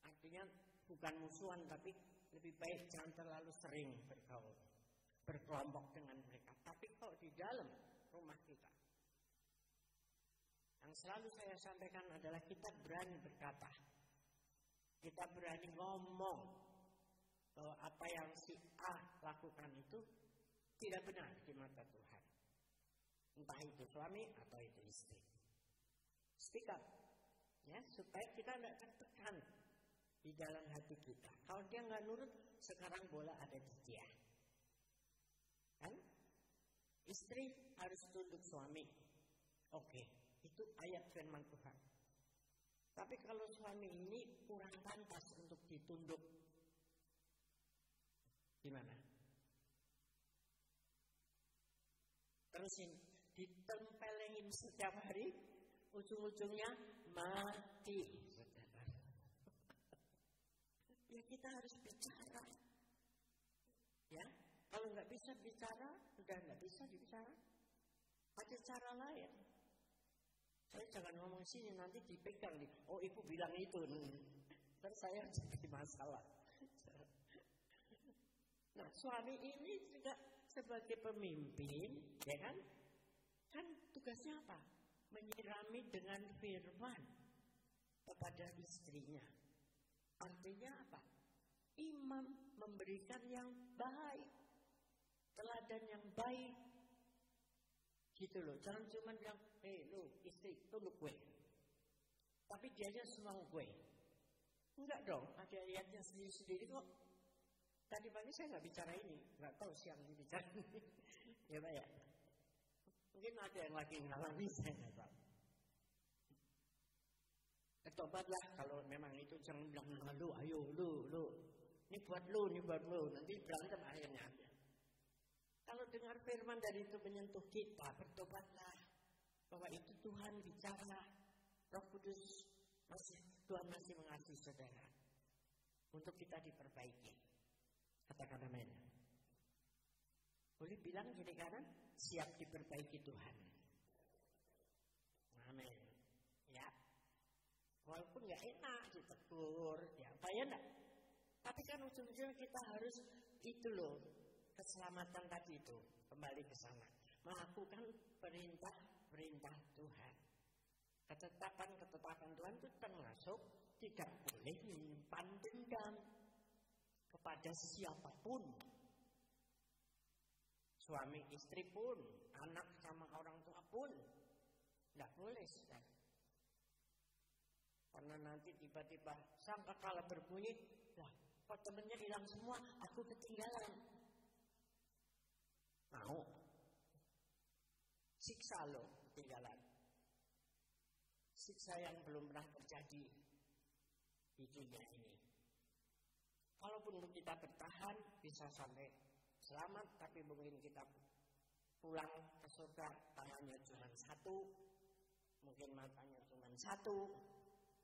Artinya bukan musuhan, tapi lebih baik jangan terlalu sering bergaul. Berkelompok dengan mereka. Tapi kalau di dalam rumah kita, yang selalu saya sampaikan adalah kita berani berkata. Kita berani ngomong. Bahwa apa yang si A lakukan itu tidak benar di mata Tuhan. Entah itu suami atau itu istri. Speak up. Ya, supaya kita tidak tertekan. di dalam hati kita. Kalau dia nggak nurut, sekarang bola ada di dia. Kan? Istri harus tunduk suami. Oke, itu ayat firman Tuhan. Tapi kalau suami ini kurang pantas untuk ditunduk, gimana? Terusin, ditempelin setiap hari, ujung-ujungnya mati. Ya kita harus bicara. Ya, kalau nggak bisa bicara, udah nggak bisa dibicara. Ada cara lain. Saya jangan ngomong sini, nanti dipegang nih. Oh, ibu bilang itu. Terus saya jadi masalah. Nah, suami ini juga sebagai pemimpin, ya kan? Kan tugasnya apa? Menyirami dengan firman kepada istrinya. Artinya apa? Imam memberikan yang baik, teladan yang baik, gitu loh. Jangan cuma bilang, lu istri tunduk gue, tapi dianya semua gue. Enggak dong, ada ayatnya sendiri-sendiri kok. Tadi pagi saya nggak bicara ini, nggak tahu siang ini bicara ini. Ya Pak ya. Mungkin ada yang lagi ngalami, saya nggak tahu. Tobatlah kalau memang itu, jangan bilang lu, ayo lu, ini buat lu, nanti berantem akhirnya. Kalau dengar firman dari itu menyentuh kita, bertobatlah bahwa itu Tuhan bicara, Roh Kudus Tuhan masih mengasihi saudara untuk kita diperbaiki. Katakan amin. Boleh bilang kiri kanan, siap diperbaiki Tuhan. Amin. Ya. Walaupun nggak enak ditegur, ya apa ya enggak? Tapi kan ujung-ujungnya kita harus itu loh, keselamatan tadi itu, kembali ke sana. Melakukan perintah Tuhan. Ketetapan Tuhan itu termasuk tidak boleh menyimpan dendam kepada siapapun. Suami istri pun, anak sama orang tua pun, tidak boleh. Karena nanti tiba-tiba sangkakala berbunyi, lah kok temennya hilang semua, aku ketinggalan. Mau? Siksa loh ketinggalan. Siksa yang belum pernah terjadi di dunia ini. Kalaupun kita bertahan, bisa sampai selamat, tapi mungkin kita pulang ke surga, tangannya cuma satu, mungkin matanya cuma satu,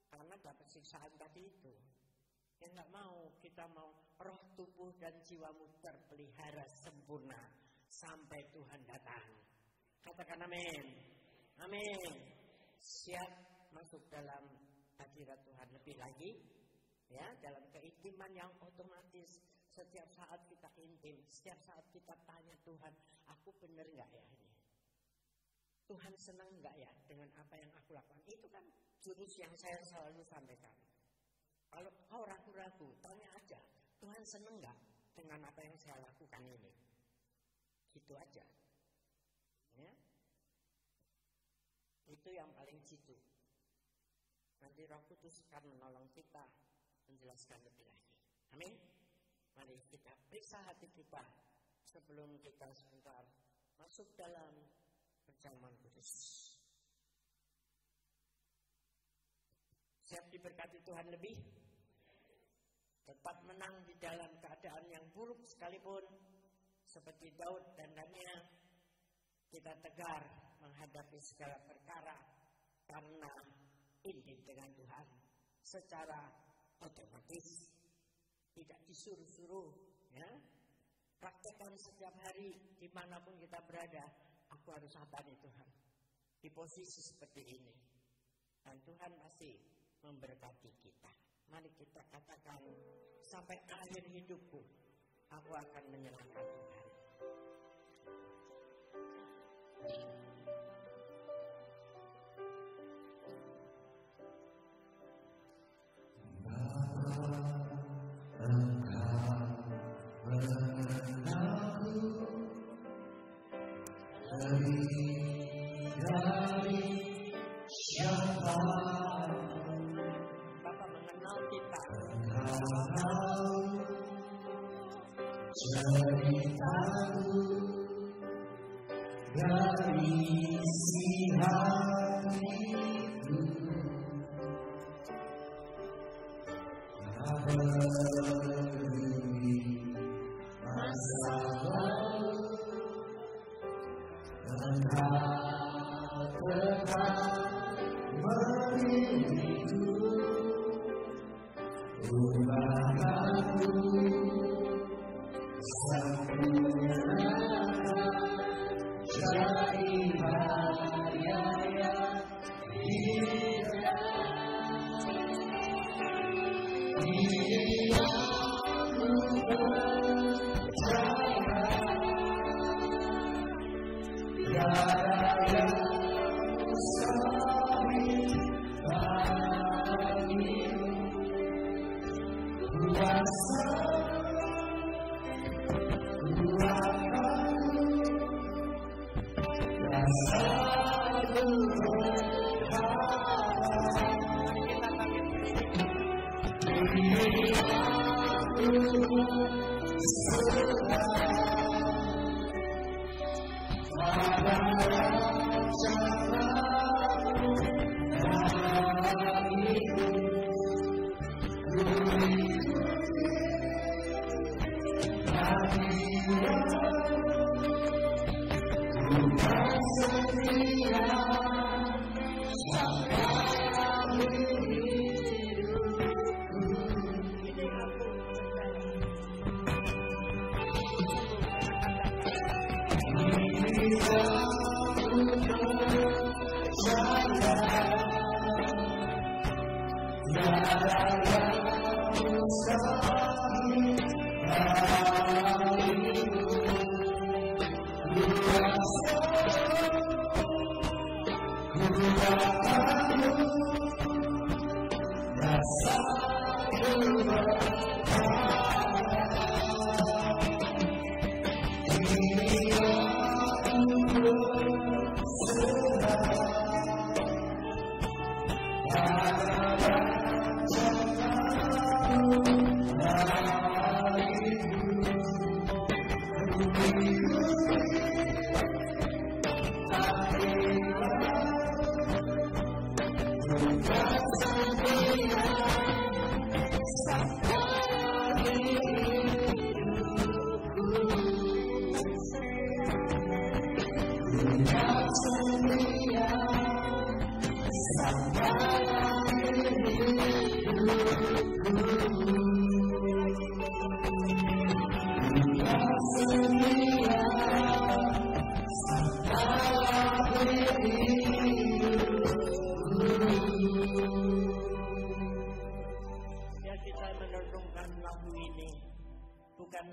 karena dapat siksaan tadi itu. Ya nggak mau, kita mau roh, tubuh, dan jiwamu terpelihara sempurna sampai Tuhan datang. Katakan amin. Amin. Siap masuk dalam hadirat Tuhan lebih lagi, ya, dalam keintiman yang otomatis. Setiap saat kita intim, setiap saat kita tanya Tuhan, aku benar nggak ya ini? Tuhan senang nggak ya dengan apa yang aku lakukan? Itu kan jurus yang saya selalu sampaikan. Kalau kau ragu-ragu, tanya aja, Tuhan senang nggak dengan apa yang saya lakukan ini? Gitu aja. Ya. Itu yang paling jitu. Nanti Roh Kudus akan menolong kita menjelaskan lebih lagi. Amin. Mari kita periksa hati kita sebelum kita sebentar masuk dalam perjamuan kudus. Siap diberkati Tuhan lebih? Tetap menang di dalam keadaan yang buruk sekalipun, seperti Daud dan Daniel. Kita tegar menghadapi segala perkara karena intim dengan Tuhan secara otomatis, tidak disuruh-suruh, ya. Praktekkan setiap hari dimanapun kita berada. Aku harus apa nih Tuhan di posisi seperti ini, dan Tuhan pasti memberkati kita. Mari kita katakan, sampai akhir hidupku aku akan menyerahkan Tuhan. Bapak mengenal kita. ceritaku dari isi hatiku, melalui masa lalu, engkau tetap memilihku, ubah aku sempurnakan jadi bahaya yang indah. Ini aku percaya, tiada yang mustahil bagimu, kuasa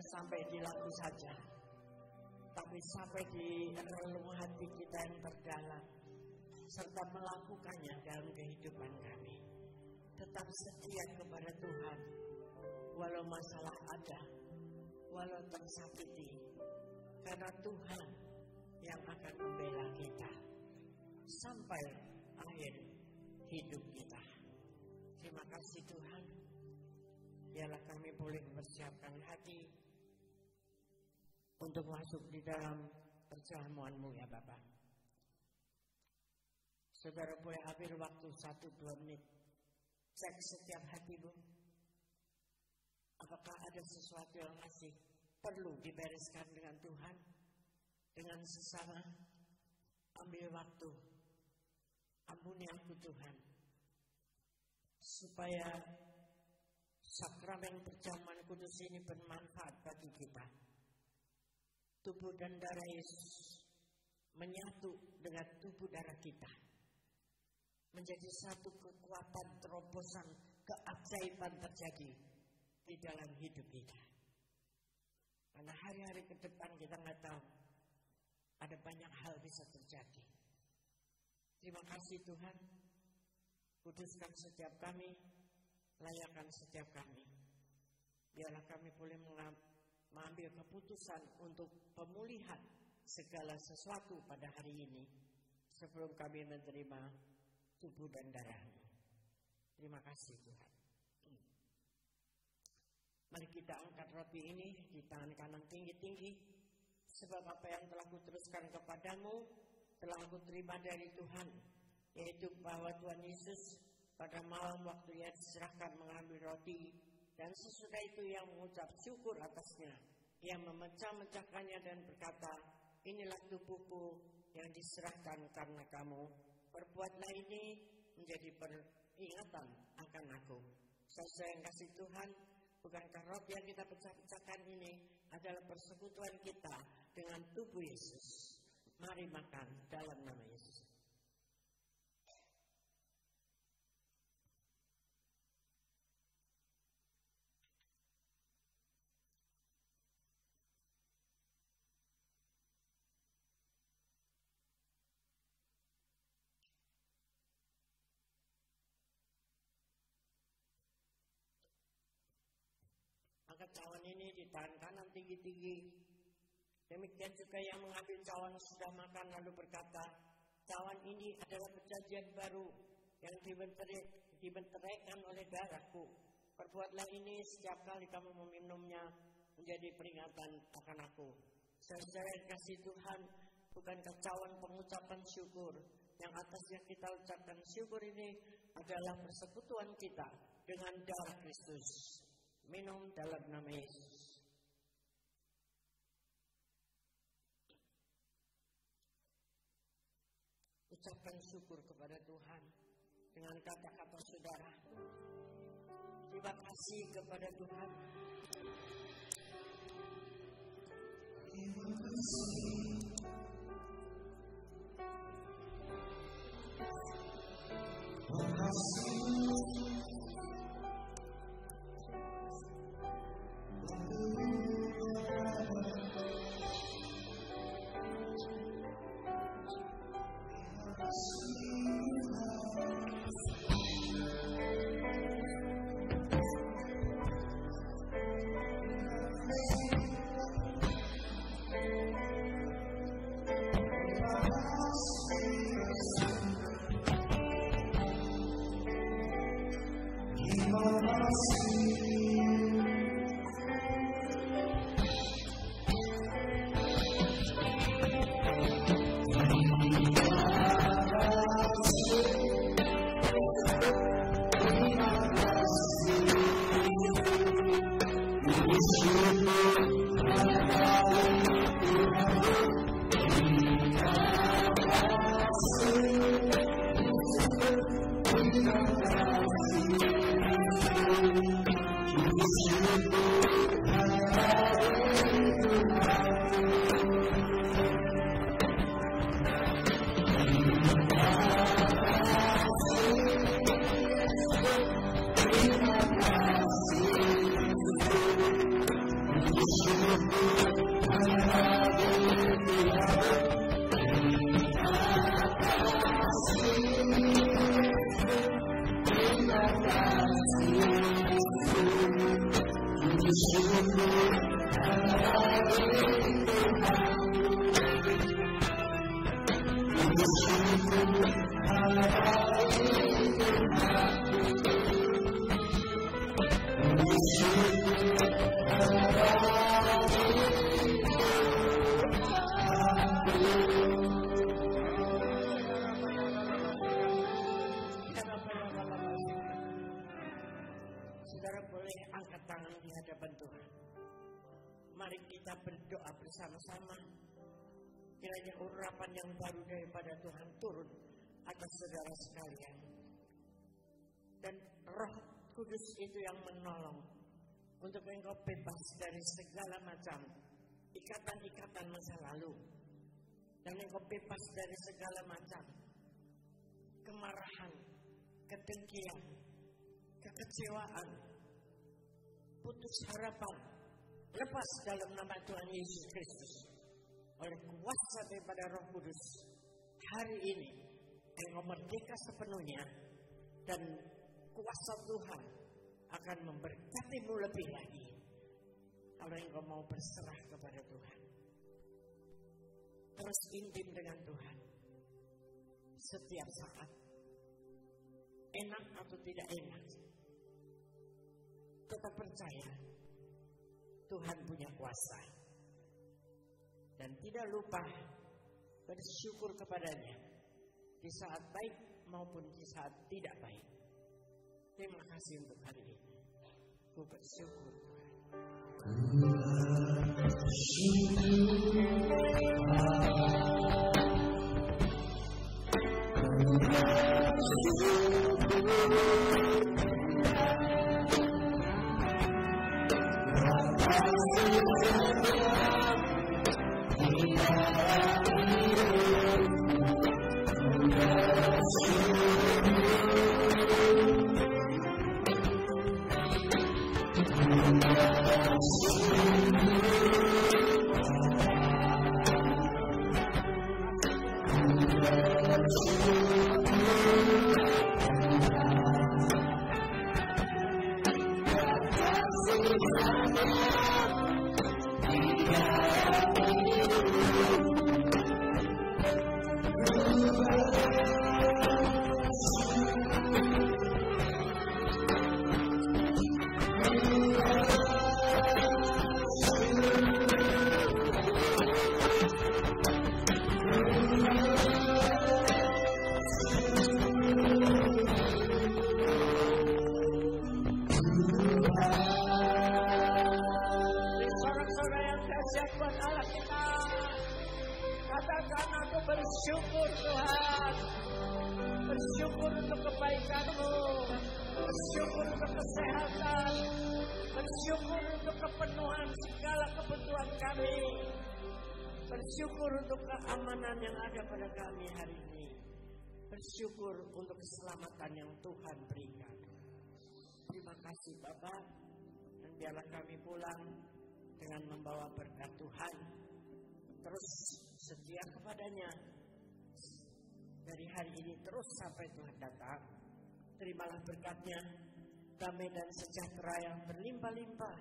sampai di lagu saja, tapi sampai di relung hati kita yang terdalam, serta melakukannya dalam kehidupan kami. Tetap setia kepada Tuhan, walau masalah ada, walau tersakiti, karena Tuhan yang akan membela kita sampai akhir hidup kita. Terima kasih Tuhan, biarlah kami boleh mempersiapkan hati untuk masuk di dalam perjamuan-Mu ya Bapak. Saudara boleh ambil waktu 1-2 menit, cek setiap hatimu. Apakah ada sesuatu yang masih perlu dibereskan dengan Tuhan, dengan sesama? Ambil waktu, ampuni aku Tuhan, supaya sakramen perjamuan kudus ini bermanfaat bagi kita. Tubuh dan darah Yesus menyatu dengan tubuh darah kita, menjadi satu kekuatan terobosan, keajaiban terjadi di dalam hidup kita. Karena hari-hari ke depan kita nggak tahu, ada banyak hal bisa terjadi. Terima kasih Tuhan, kuduskan setiap kami, layakkan setiap kami. Biarlah kami boleh mengambil keputusan untuk pemulihan segala sesuatu pada hari ini, sebelum kami menerima tubuh dan darah-Mu. Terima kasih Tuhan. Mari kita angkat roti ini di tangan kanan tinggi-tinggi. Sebab apa yang telah kuteruskan kepadamu telah aku terima dari Tuhan, yaitu bahwa Tuhan Yesus pada malam waktu ia diserahkan mengambil roti, dan sesudah itu ia mengucap syukur atasnya. Ia memecah-mecahkannya dan berkata, inilah tubuhku yang diserahkan karena kamu. Perbuatlah ini menjadi peringatan akan aku. Saudara yang kasih Tuhan, bukankah roti yang kita pecah-pecahkan ini adalah persekutuan kita dengan tubuh Yesus? Mari makan dalam nama Yesus. Angkat cawan ini di tangan kanan tinggi-tinggi. Demikian juga yang mengambil cawan sudah makan lalu berkata, cawan ini adalah perjanjian baru yang dibenteraikan oleh darahku. Perbuatlah ini setiap kali kamu meminumnya menjadi peringatan akan aku. Saudara yang kasih Tuhan, bukankah cawan pengucapan syukur yang atasnya kita ucapkan syukur ini adalah persekutuan kita dengan darah Kristus. Minum dalam nama Yesus. Ucapkan syukur kepada Tuhan dengan kata-kata saudara. Terima kasih kepada Tuhan. Terima kasih. Terima kasih. Saudara boleh angkat tangan di hadapan Tuhan. Mari kita berdoa bersama-sama. Kiranya urapan yang baru daripada Tuhan turun atas saudara sekalian. Dan Roh Kudus itu yang menolong untuk engkau bebas dari segala macam ikatan-ikatan masa lalu. Dan engkau bebas dari segala macam kemarahan, kedengkian, kekecewaan, putus harapan. Lepas dalam nama Tuhan Yesus Kristus. Oleh kuasa daripada Roh Kudus, hari ini engkau merdeka sepenuhnya, dan kuasa Tuhan akan memberkatimu lebih lagi kalau engkau mau berserah kepada Tuhan. Terus intim dengan Tuhan setiap saat, enak atau tidak enak, tetap percaya Tuhan punya kuasa. Dan tidak lupa bersyukur kepadanya di saat baik maupun di saat tidak baik. Terima kasih untuk hari ini. Ku bersyukur bersyukur Tuhan. Bersyukur untuk kebaikan-Mu. Bersyukur untuk kesehatan. Bersyukur untuk kepenuhan segala kebutuhan kami. Bersyukur untuk keamanan yang ada pada kami hari ini. Bersyukur untuk keselamatan yang Tuhan berikan. Terima kasih Bapak. Dan biarlah kami pulang dengan membawa berkat Tuhan. Terus setia kepadanya. Dari hari ini terus sampai Tuhan datang. Terimalah berkatnya, damai dan sejahtera yang berlimpah-limpah.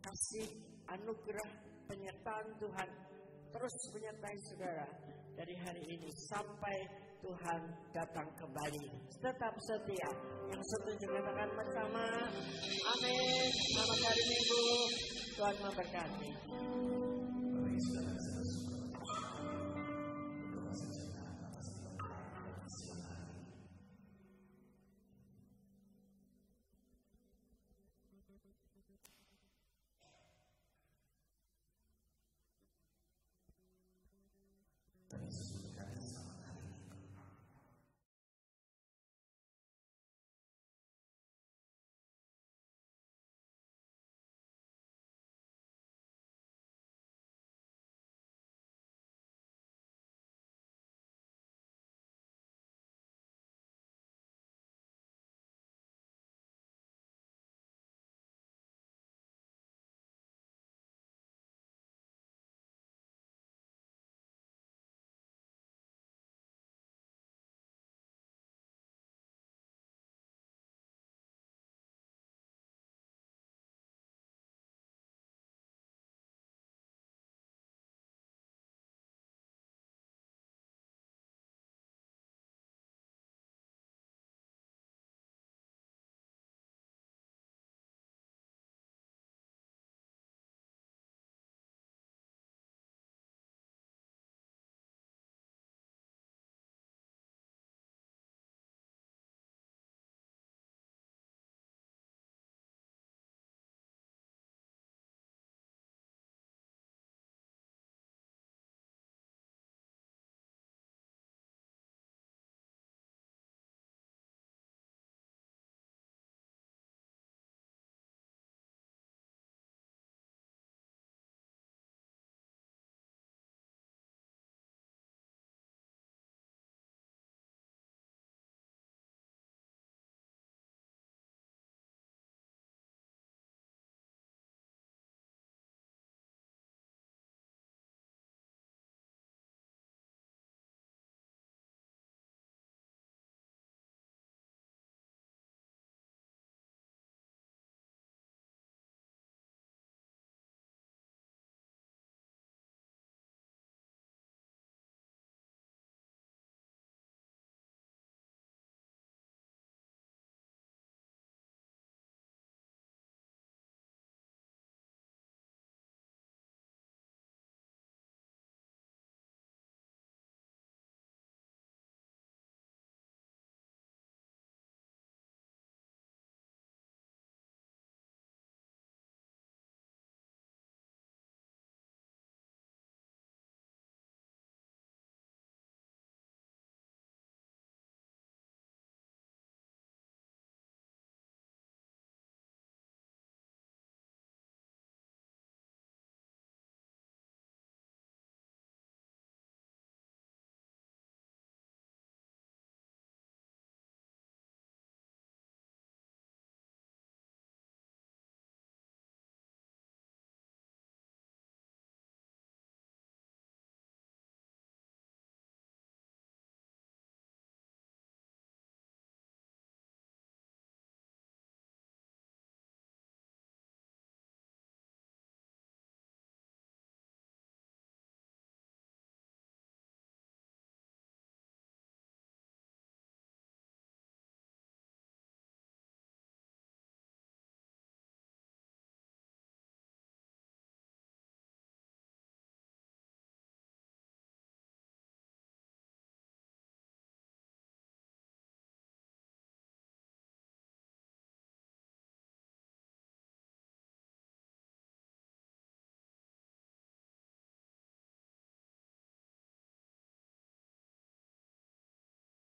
Kasih, anugerah, penyertaan Tuhan terus menyertai saudara dari hari ini sampai Tuhan datang kembali. Tetap setia. Yang setuju katakan bersama. Amin. Selamat hari Minggu. Tuhan memberkati.